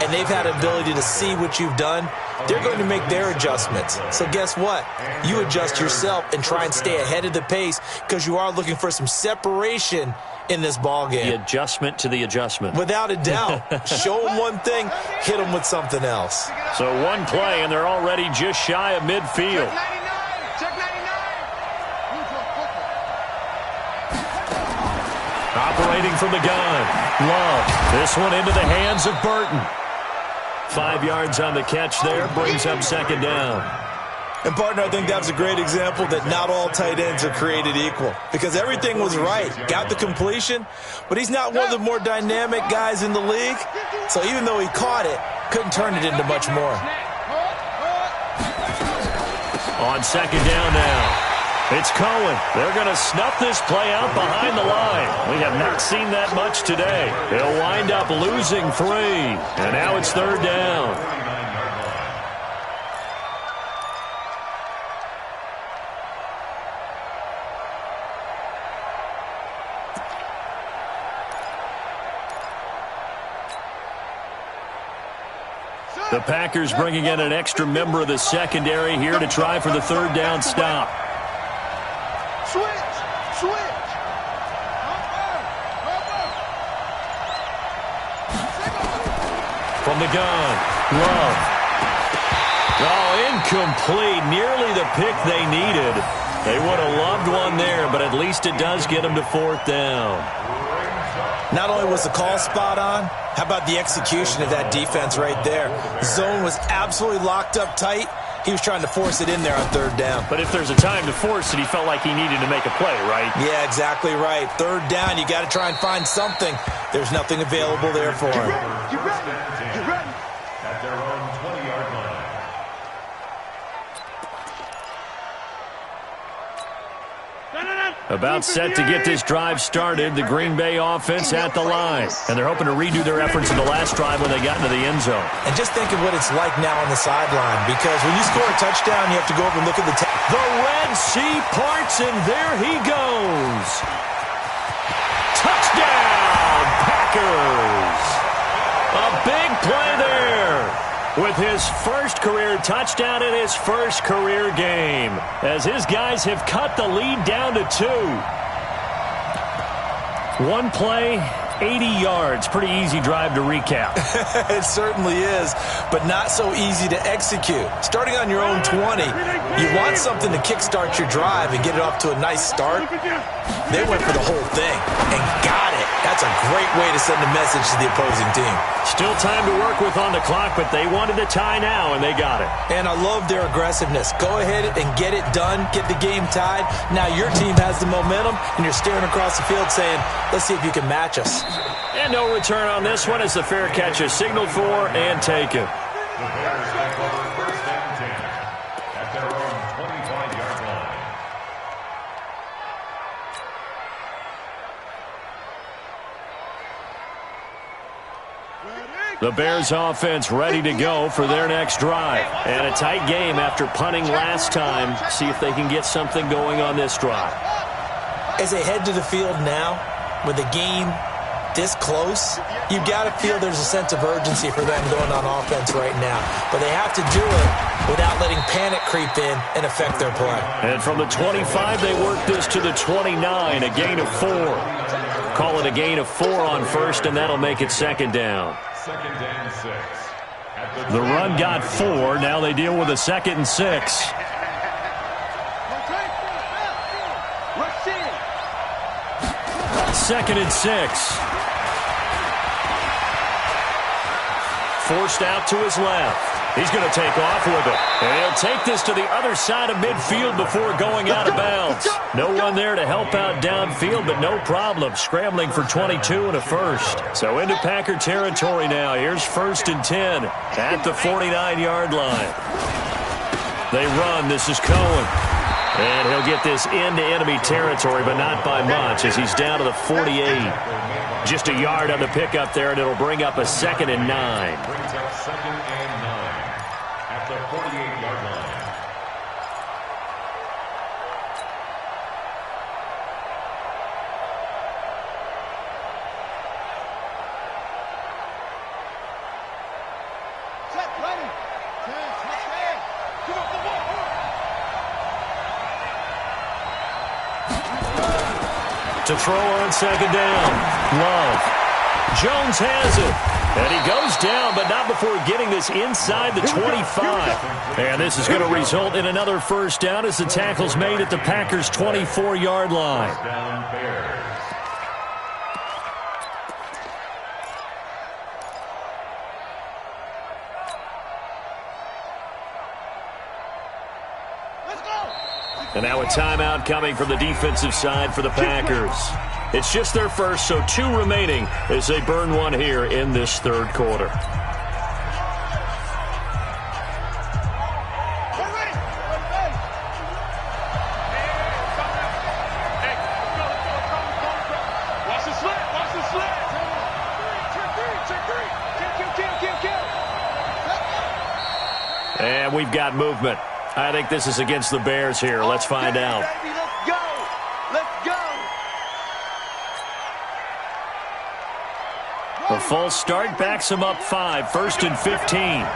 and they've had an ability to see what you've done. They're going to make their adjustments. So guess what? You adjust yourself and try and stay ahead of the pace because you are looking for some separation in this ball game. The adjustment to the adjustment. Without a doubt. Show them one thing, hit them with something else. So one play, and they're already just shy of midfield. Operating from the gun. Love. This one into the hands of Burton. 5 yards on the catch there. Brings up 2nd down. And, partner, I think that was a great example that not all tight ends are created equal because everything was right. Got the completion, but he's not one of the more dynamic guys in the league. So even though he caught it, couldn't turn it into much more. On 2nd down now. It's Cohen. They're going to snuff this play out behind the line. We have not seen that much today. They'll wind up losing 3. And now it's 3rd down. The Packers bringing in an extra member of the secondary here to try for the 3rd down stop. Switch. From the gun, Love. Oh, incomplete. Nearly the pick they needed. They would have loved one there, but at least it does get them to 4th down. Not only was the call spot on, how about the execution of that defense right there? Zone was absolutely locked up tight. He was trying to force it in there on 3rd down. But if there's a time to force it, he felt like he needed to make a play, right? Yeah, exactly right. 3rd down, you got to try and find something. There's nothing available there for him. Get ready. About set to get this drive started, the Green Bay offense at the line. And they're hoping to redo their efforts in the last drive when they got into the end zone. And just think of what it's like now on the sideline, because when you score a touchdown, you have to go over and look at the The Red Sea parts, and there he goes. Touchdown, Packers. A big play there with his first career touchdown in his first career game, as his guys have cut the lead down to 2. One play, 80 yards. Pretty easy drive to recap. It certainly is, but not so easy to execute. Starting on your own 20, you want something to kickstart your drive and get it off to a nice start. They went for the whole thing and got it. That's a great way to send a message to the opposing team. Still time to work with on the clock, but they wanted a tie now, and they got it. And I love their aggressiveness. Go ahead and get it done, get the game tied. Now your team has the momentum, and you're staring across the field saying, let's see if you can match us. And no return on this one as the fair catch is signaled for and taken. The Bears take over first and 10 at their own 25-yard line. The Bears offense ready to go for their next drive. And a tight game after punting last time. See if they can get something going on this drive. As they head to the field now, with the game this close, you've got to feel there's a sense of urgency for them going on offense right now. But they have to do it without letting panic creep in and affect their play. And from the 25, they work this to the 29, a gain of 4. Call it a gain of 4 on first, and that'll make it second down. Second and 6. The run got 4. Now they deal with a 2nd and 6. Second and 6. Forced out to his left. He's going to take off with it. And he'll take this to the other side of midfield before going out of bounds. No one there to help out downfield, but no problem. Scrambling for 22 and a first. So into Packer territory now. Here's 1st and 10 at the 49-yard line. They run. This is Cohen. And he'll get this into enemy territory, but not by much, as he's down to the 48. Just a yard on the pickup there, and it'll bring up a 2nd and 9. Brings up 2nd and 9 at the 48-yard line. To throw on 2nd down. Love. Jones has it. And he goes down, but not before getting this inside the 25. And this is going to result in another first down as the tackle's made at the Packers' 24-yard line. Down Bears. And now a timeout coming from the defensive side for the Packers. It's just their first, so 2 remaining as they burn one here in this third quarter. And we've got movement. I think this is against the Bears here. Let's find out. Let's go. Let's go. The false start backs him up 5. 1st and 15.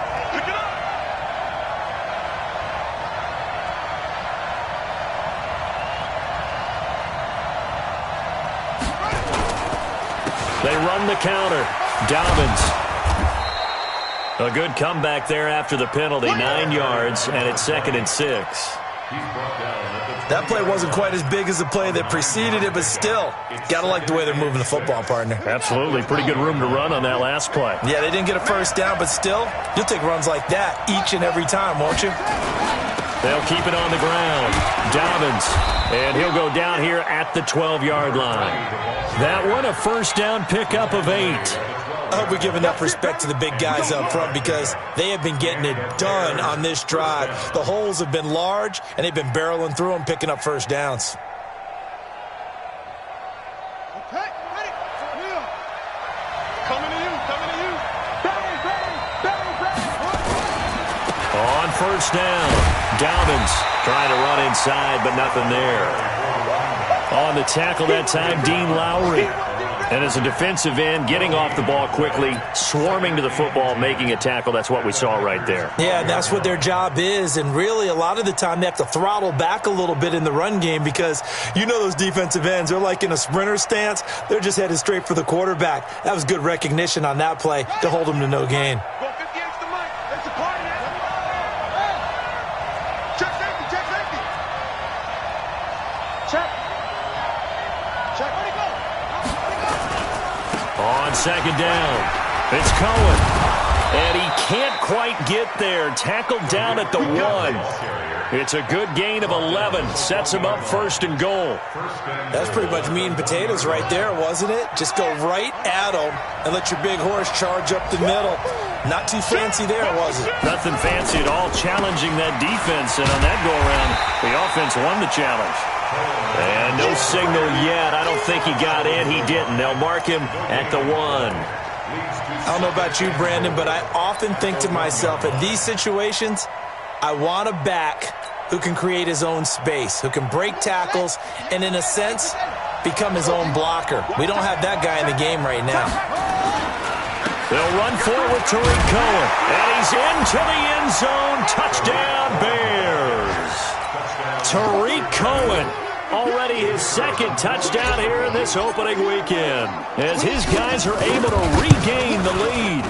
They run the counter. Dobbins. A good comeback there after the penalty. 9 yards, and it's 2nd and 6. That play wasn't quite as big as the play that preceded it, but still, got to like the way they're moving the football, partner. Absolutely. Pretty good room to run on that last play. Yeah, they didn't get a first down, but still, you'll take runs like that each and every time, won't you? They'll keep it on the ground. Dobbins. And he'll go down here at the 12-yard line. That one, a first down pickup of 8. I hope we give enough respect to the big guys up front because they have been getting it done on this drive. The holes have been large, and they've been barreling through them, picking up first downs. first down. Dobbins trying to run inside, but nothing there. On the tackle that time, Dean Lowry. And as a defensive end, getting off the ball quickly, swarming to the football, making a tackle. That's what we saw right there. Yeah, and that's what their job is. And really, a lot of the time, they have to throttle back a little bit in the run game because you know those defensive ends, they're like in a sprinter stance. They're just headed straight for the quarterback. That was good recognition on that play to hold them to no gain. Go 50 extra Mike. That's a party. Check safety. Check safety. Check. Check. Where'd he go? On second down, it's Cohen. And he can't quite get there. Tackled down at the 1. It's a good gain of 11. Sets him up first and goal. That's pretty much meat and potatoes right there, wasn't it? Just go right at him and let your big horse charge up the middle. Not too fancy there, was it? Nothing fancy at all, challenging that defense. And on that go-around, the offense won the challenge. And no signal yet. I don't think he got in. He didn't. They'll mark him at the 1. I don't know about you, Brandon, but I often think to myself, in these situations, I want a back who can create his own space, who can break tackles, and in a sense, become his own blocker. We don't have that guy in the game right now. They'll run forward with Tariq Cohen. And he's into the end zone. Touchdown, Bears. Tariq Cohen, already his second touchdown here in this opening weekend, as his guys are able to regain the lead.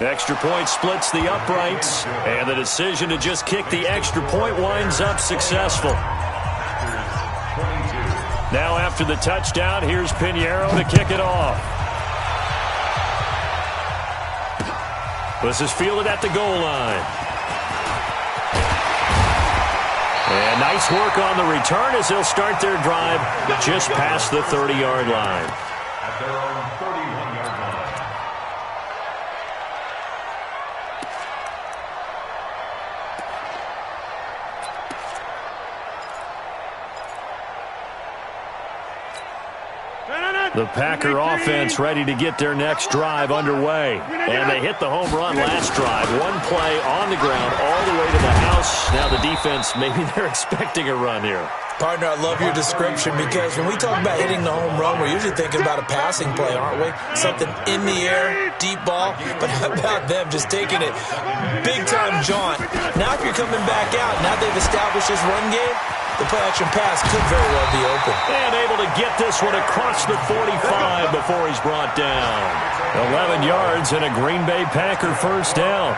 Extra point splits the uprights, and the decision to just kick the extra point winds up successful. Now after the touchdown, here's Pinheiro to kick it off. This is fielded at the goal line. And nice work on the return as they'll start their drive just past the 30-yard line. At their own 31-yard line. The Packer offense ready to get their next drive underway. And they hit the home run last drive. One play on the ground all the way to the house. Now the defense, maybe they're expecting a run here. Partner, I love your description because when we talk about hitting the home run, we're usually thinking about a passing play, aren't we? Something in the air, deep ball. But how about them just taking it big-time jaunt? Now if you're coming back out, now they've established this run game, the play-action pass could very well be open. And able to get this one across the 45 before he's brought down. 11 yards and a Green Bay Packer first down.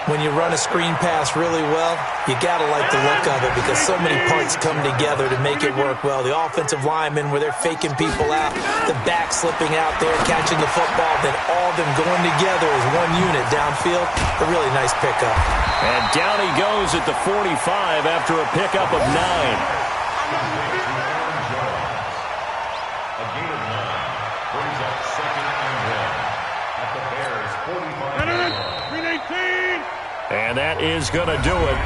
When you run a screen pass really well, you got to like the look of it because so many parts come together to make it work well. The offensive linemen where they're faking people out, the back slipping out there, catching the football, then all of them going together as one unit downfield. A really nice pickup. And down he goes at the 45 after a pickup of 9. A gain of 9 brings up second and 1 at the Bears' 45-yard line. And that is going to do it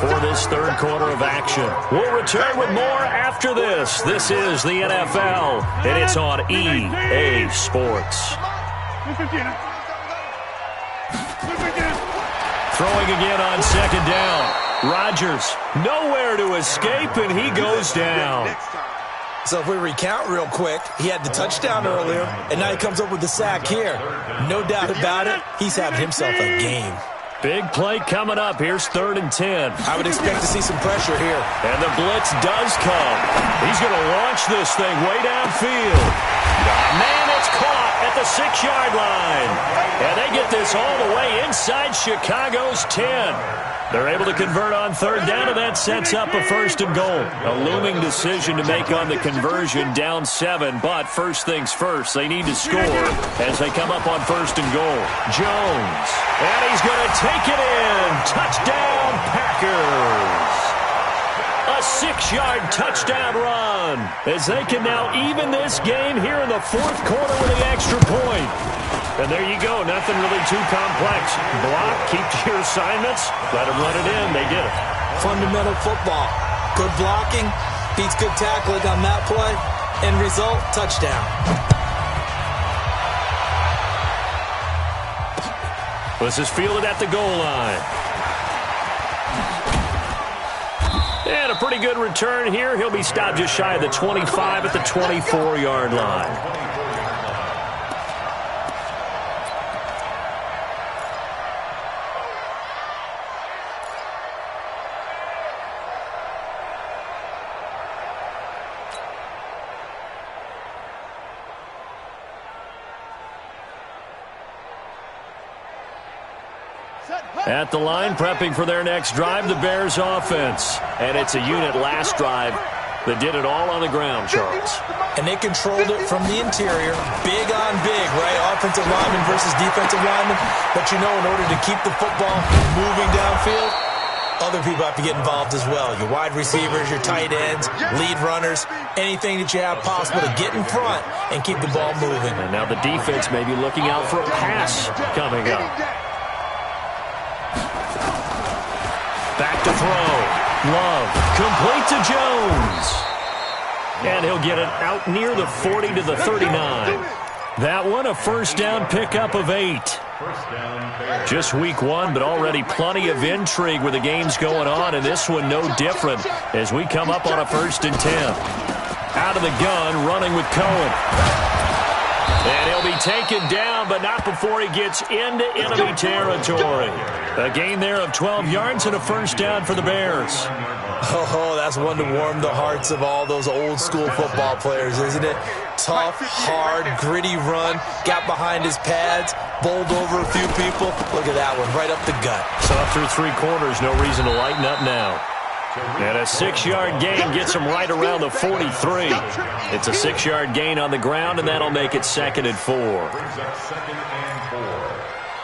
for this third quarter of action. We'll return with more after this. This is the NFL, and it's on EA Sports. Throwing again on second down. Rodgers, nowhere to escape, and he goes down. So if we recount real quick, he had the touchdown earlier, and now he comes up with the sack here. No doubt about it, he's having himself a game. Big play coming up. Here's 3rd and 10. I would expect to see some pressure here. And the blitz does come. He's going to launch this thing way downfield. Man, it's caught at the 6-yard line. And they get this all the way inside Chicago's 10. They're able to convert on 3rd down, and that sets up a 1st and goal. A looming decision to make on the conversion, down 7. But first things first, they need to score as they come up on 1st and goal. Jones, and he's going to take it in. Touchdown, Packers. A 6-yard touchdown run as they can now even this game here in the 4th quarter with the extra point. And there you go. Nothing really too complex. Block, keep to your assignments, let them run it in. They did it. Fundamental football. Good blocking beats good tackling on that play. End result, touchdown. This is fielded at the goal line. And a pretty good return here. He'll be stopped just shy of the 25 at the 24-yard line. At the line, prepping for their next drive, the Bears offense. And it's a unit last drive that did it all on the ground, Charles. And they controlled it from the interior, big on big, right? Offensive lineman versus defensive lineman. But you know, in order to keep the football moving downfield, other people have to get involved as well. Your wide receivers, your tight ends, lead runners, anything that you have possible to get in front and keep the ball moving. And now the defense may be looking out for a pass coming up. Back to throw. Love. Complete to Jones. And he'll get it out near the 40 to the 39. That one, a first down pickup of 8. Just week 1, but already plenty of intrigue with the games going on, and this one no different as we come up on a 1st and 10. Out of the gun, running with Cohen. And he'll be taken down, but not before he gets into enemy territory. A gain there of 12 yards and a first down for the Bears. Oh, that's one to warm the hearts of all those old school football players, isn't it? Tough, hard, gritty run, got behind his pads, bowled over a few people. Look at that one, right up the gut. So up through 3 quarters, no reason to lighten up now. And a 6-yard gain gets him right around the 43. It's a 6-yard gain on the ground, and that'll make it 2nd and 4. Brings up 2nd and 4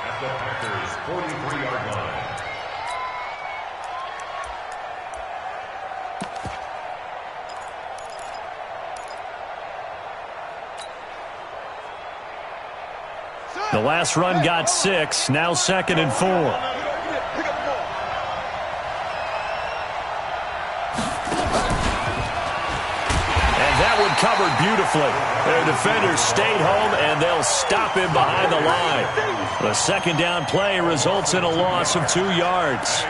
at the Packers' 43-yard line. The last run got 6, now 2nd and 4. Covered beautifully. Their defenders stayed home, and they'll stop him behind the line. The 2nd down play results in a loss of 2 yards.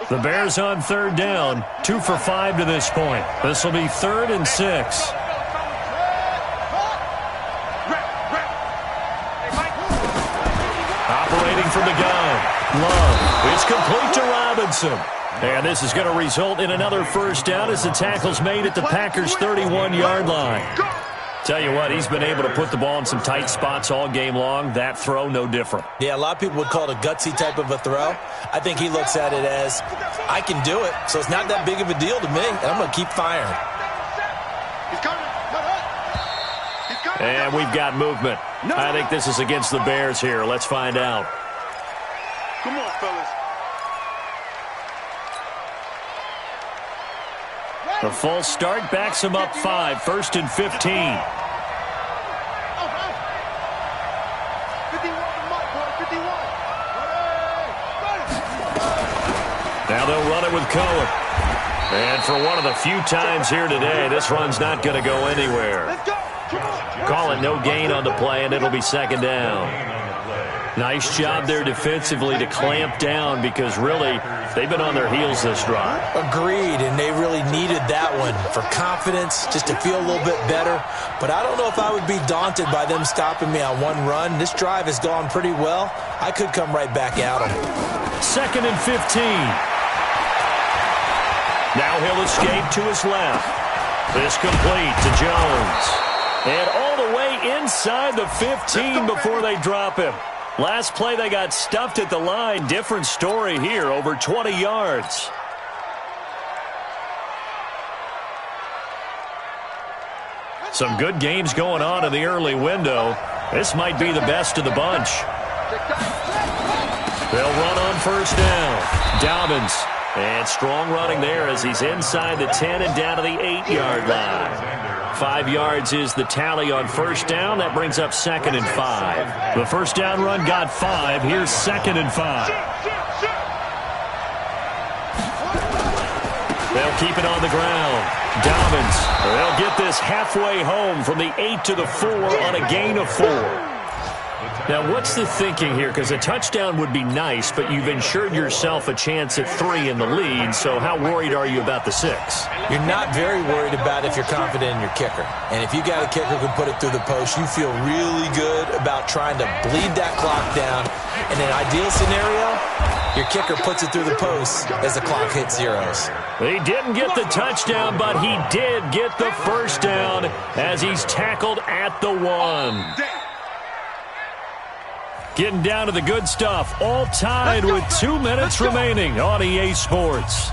The Bears on 3rd down, 2 for 5 to this point. This will be 3rd and 6. Operating from the gun. Love. It's complete to Robinson. And this is going to result in another first down as the tackle's made at the Packers' 31-yard line. Tell you what, he's been able to put the ball in some tight spots all game long. That throw, no different. Yeah, a lot of people would call it a gutsy type of a throw. I think he looks at it as, I can do it, so it's not that big of a deal to me, and I'm going to keep firing. And we've got movement. I think this is against the Bears here. Let's find out. Come on, fellas. The false start backs him up 5, 1st and 15. Now they'll run it with Cohen. And for one of the few times here today, this run's not going to go anywhere. Call it no gain on the play, and it'll be 2nd down. Nice job there defensively to clamp down because really they've been on their heels this drive. Agreed, and they really needed that one for confidence, just to feel a little bit better. But I don't know if I would be daunted by them stopping me on one run. This drive has gone pretty well. I could come right back at them. 2nd and 15. Now he'll escape to his left. This complete to Jones. And all the way inside the 15 before they drop him. Last play they got stuffed at the line. Different story here, over 20 yards. Some good games going on in the early window. This might be the best of the bunch. They'll run on 1st down. Dobbins. And strong running there as he's inside the 10 and down to the 8-yard line. 5 yards is the tally on 1st down. That brings up 2nd and 5. The 1st down run got 5. Here's 2nd and 5. keep it on the ground. Dobbins, they'll get this halfway home from the 8 to the 4 on a gain of 4. Now, what's the thinking here? Because a touchdown would be nice, but you've ensured yourself a chance at 3 in the lead, so how worried are you about the 6? You're not very worried about if you're confident in your kicker. And if you got a kicker who can put it through the post, you feel really good about trying to bleed that clock down. In an ideal scenario, your kicker puts it through the post as the clock hits zeros. He didn't get the touchdown, but he did get the first down as he's tackled at the 1. Getting down to the good stuff, all tied with 2 minutes remaining on EA Sports.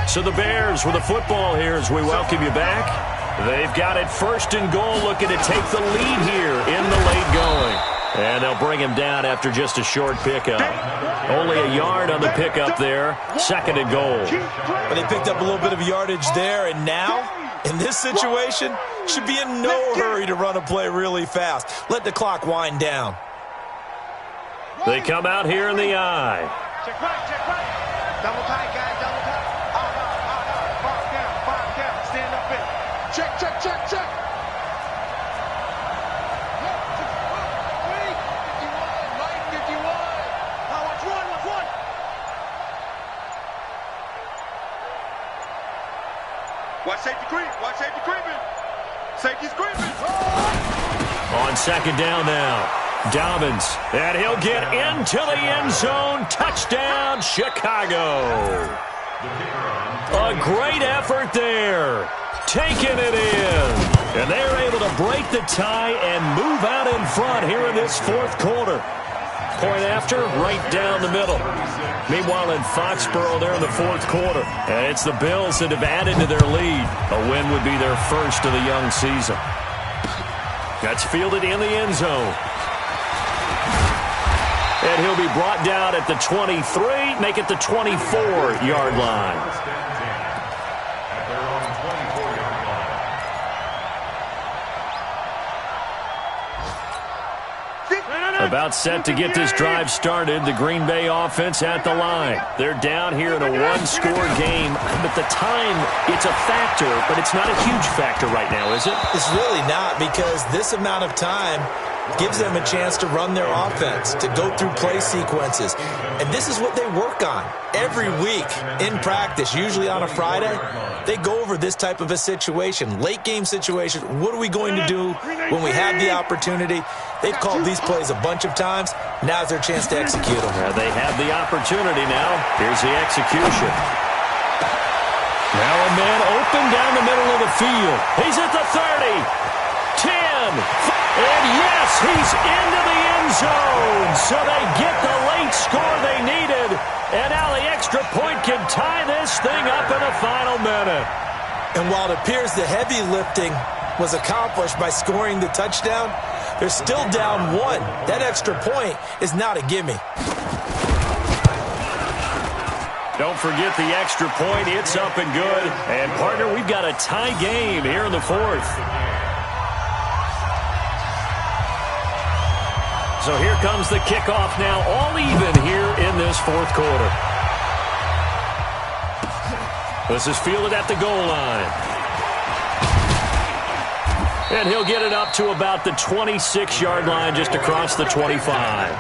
So the Bears with the football here as we welcome you back. They've got it 1st and goal, looking to take the lead here in the late going. And they'll bring him down after just a short pickup. Only a yard on the pickup there. 2nd and goal. But they picked up a little bit of yardage there, and now, in this situation, should be in no hurry to run a play really fast. Let the clock wind down. They come out here in the eye. Check right. Double tight, guys, double tight. Five down. Stand up in. Check. Watch safety creeping. Safety's creeping. On 2nd down now. Dobbins, and he'll get into the end zone. Touchdown, Chicago. A great effort there. Taking it in. And they're able to break the tie and move out in front here in this 4th quarter. Point after, right down the middle. Meanwhile, in Foxborough, they're in the 4th quarter. And it's the Bills that have added to their lead. A win would be their first of the young season. That's fielded in the end zone. And he'll be brought down at the 23, make it the 24-yard line. About set to get this drive started, the Green Bay offense at the line. They're down here in a 1-score game, but the time, it's a factor, but it's not a huge factor right now, is it? It's really not, because this amount of time gives them a chance to run their offense, to go through play sequences. And this is what they work on every week in practice, usually on a Friday. They go over this type of a situation, late game situation. What are we going to do when we have the opportunity? They've called these plays a bunch of times. Now's their chance to execute them. They have the opportunity now. Here's the execution. Now a man open down the middle of the field. He's at the 30, 10, and yes, he's into the end zone. So they get the late score they needed, and now the extra point can tie this thing up in the final minute. And while it appears the heavy lifting was accomplished by scoring the touchdown, they're still down 1. That extra point is not a gimme. Don't forget the extra point. It's up and good. And, partner, we've got a tie game here in the 4th. So here comes the kickoff now, all even here in this 4th quarter. This is fielded at the goal line. And he'll get it up to about the 26-yard line, just across the 25.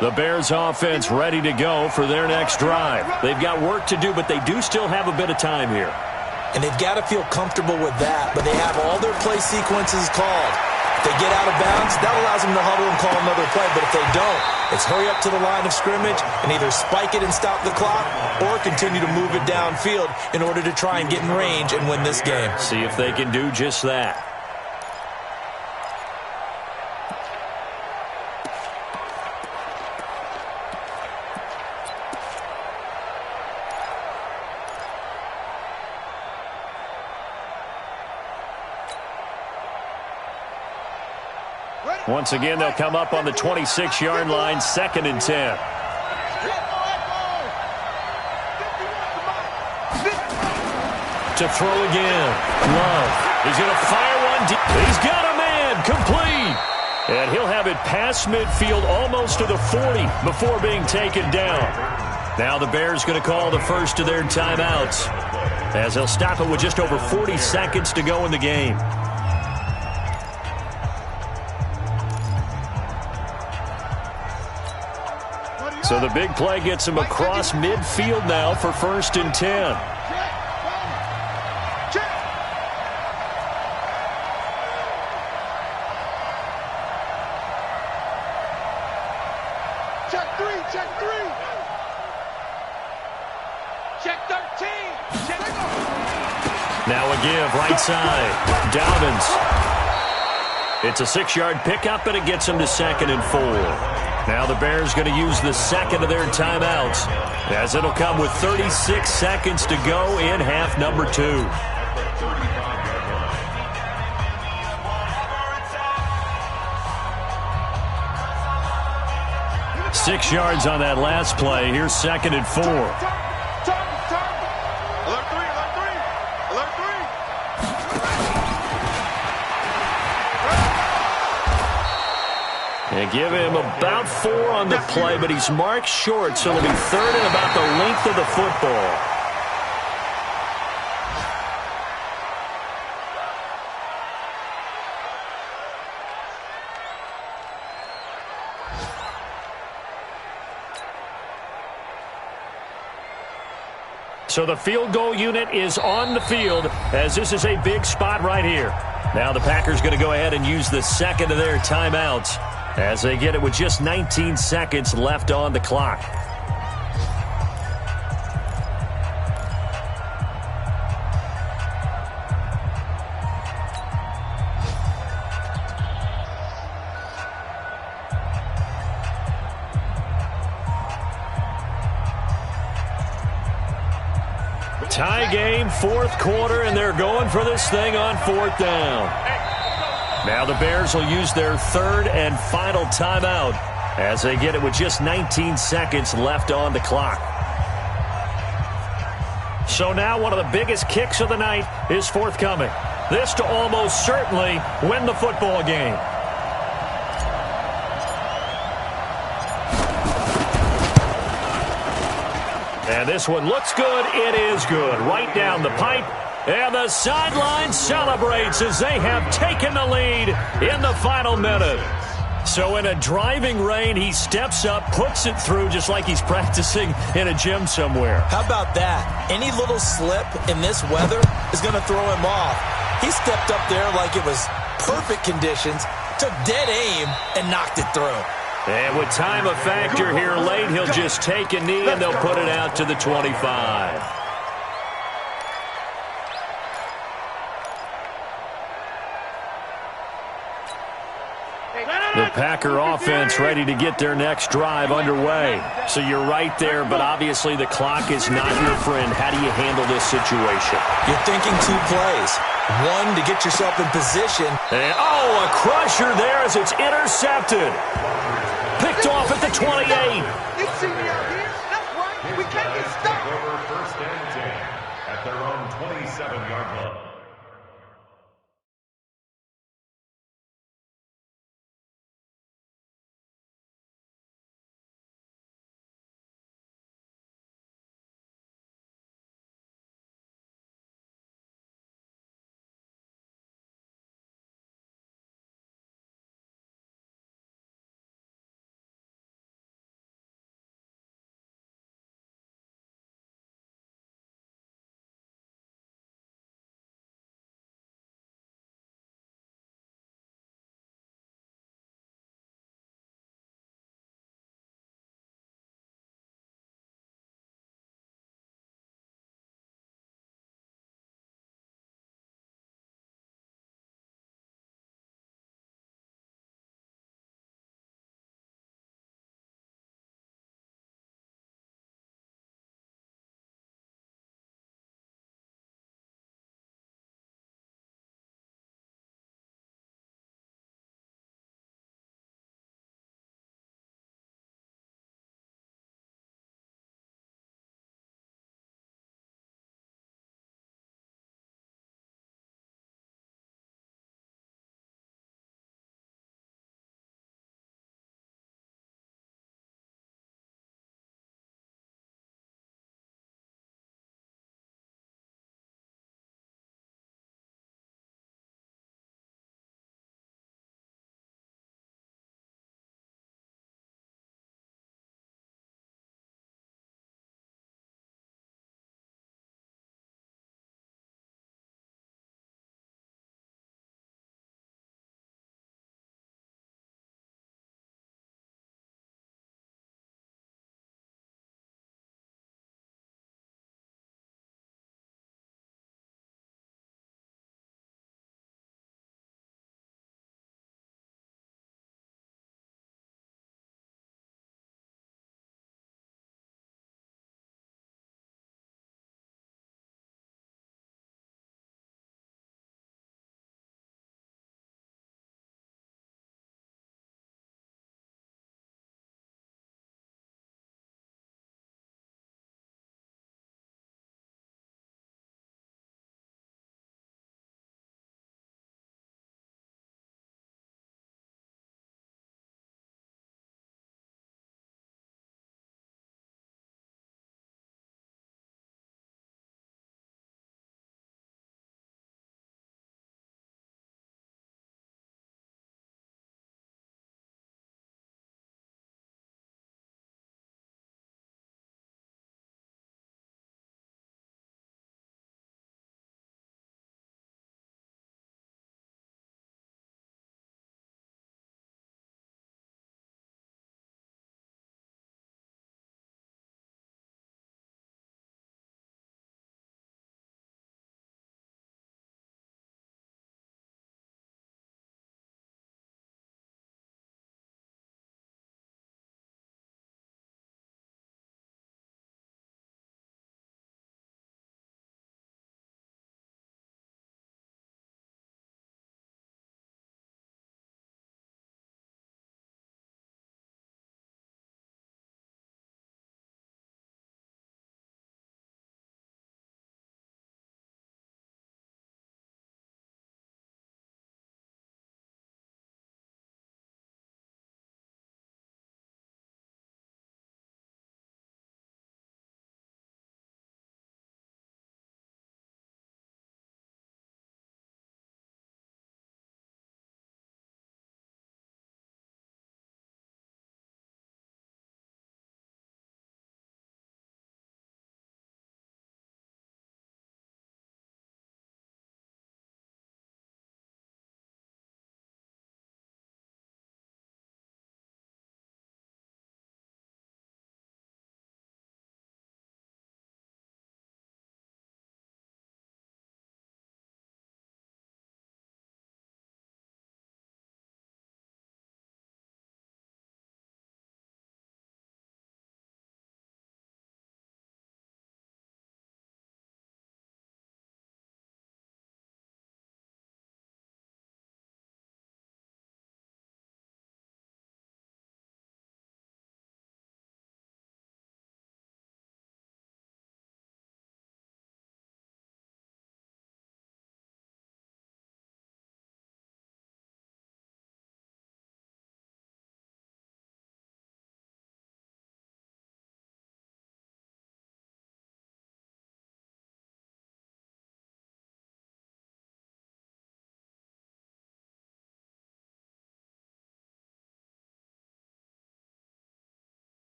The Bears offense ready to go for their next drive. They've got work to do, but they do still have a bit of time here. And they've got to feel comfortable with that, but they have all their play sequences called. If they get out of bounds, that allows them to huddle and call another play. But if they don't, it's hurry up to the line of scrimmage and either spike it and stop the clock or continue to move it downfield in order to try and get in range and win this game. See if they can do just that. Once again, they'll come up on the 26-yard line, 2nd and 10. To throw again. Love. He's going to fire one deep. He's got a man. Complete. And he'll have it past midfield almost to the 40 before being taken down. Now the Bears going to call the first of their timeouts, as they'll stop it with just over 40 seconds to go in the game. So the big play gets him across midfield now for 1st and 10. Check three. Check 13. Check. Now a give, right side. Dobbins. It's a 6-yard pickup, and it gets him to 2nd and 4. Now the Bears going to use the second of their timeouts, as it'll come with 36 seconds to go in half number 2. Six yards on that last play. Here's 2nd and 4. Alert three. And give him about 4 on the play, but he's marked short, so it'll be 3rd and about the length of the football. So the field goal unit is on the field, as this is a big spot right here. Now the Packers going to go ahead and use the second of their timeouts, as they get it with just 19 seconds left on the clock. Tie game, 4th quarter, and they're going for this thing on 4th down. Now the Bears will use their 3rd and final timeout, as they get it with just 19 seconds left on the clock. So now one of the biggest kicks of the night is forthcoming. This to almost certainly win the football game. And this one looks good. It is good. Right down the pipe. And the sideline celebrates as they have taken the lead in the final minute. So in a driving rain, he steps up, puts it through just like he's practicing in a gym somewhere. How about that? Any little slip in this weather is going to throw him off. He stepped up there like it was perfect conditions, took dead aim, and knocked it through. And with time a factor here late, he'll just take a knee and they'll put it out to the 25. The Packer offense ready to get their next drive underway. So you're right there, but obviously the clock is not your friend. How do you handle this situation? You're thinking 2 plays. One, to get yourself in position. And, a crusher there as it's intercepted. Picked off at the 28. You see me out here? That's right. We can't get stopped. Over 1st and 10 at their own 27-yard line.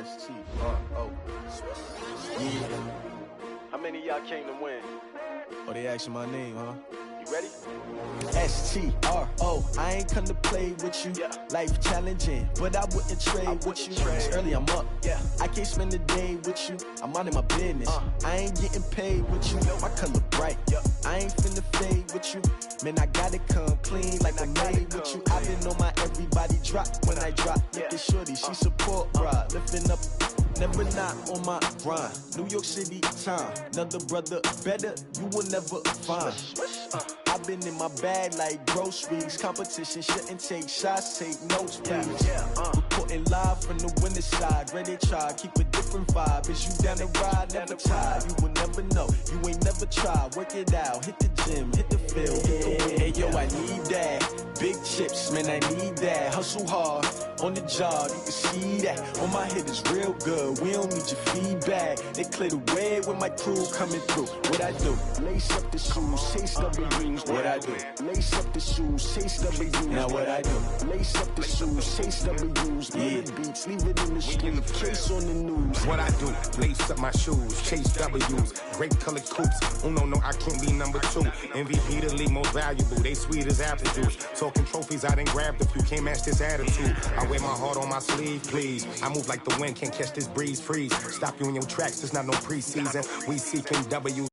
S-T-R-O. Yeah. How many of y'all came to win? Oh, they asking my name, huh? You ready? S-T-R-O. I ain't come to play with you. Yeah. Life challenging, but I wouldn't trade with you. It's early, I'm up. Yeah. I can't spend the day with you. I'm minding my business. I ain't getting paid with you. My color bright. I ain't finna fade with you. Man, I gotta come clean like I made with you. I been on my everybody drop when I drop. Look at shorty, she support ride. Lifting up, never not on my grind. New York City time. Another brother better, you will never find. I've been in my bag like groceries. Competition shouldn't take shots, take notes, please. Reporting live from the winter side. Ready to try, keep a different vibe. Is you down the ride, never tired. You will never know, you ain't never tried. Work it out, hit the gym, hit the field. Hey, yo, I need that. Big chips, man, I need that. Hustle hard on the job, you can see that. On my head is real good, we don't need your feedback. They clear the way with my crew coming through. What I do? Lace up the shoes, chase W's. What I do? Lace up the shoes, chase W's. Now what I do? Lace up the shoes, chase W's. Yeah, beats, leave it in the street, case on the news. What I do? Lace up my shoes, chase W's. Grape colored coops. Oh no, I can't be number 2. MVP the league most valuable. They sweet as apple juice. Talking trophies, I done grabbed a few. Can't match this attitude. I wear my heart on my sleeve, please. I move like the wind, can't catch this breeze, freeze. Stop you in your tracks, it's not no preseason. We seeking W's,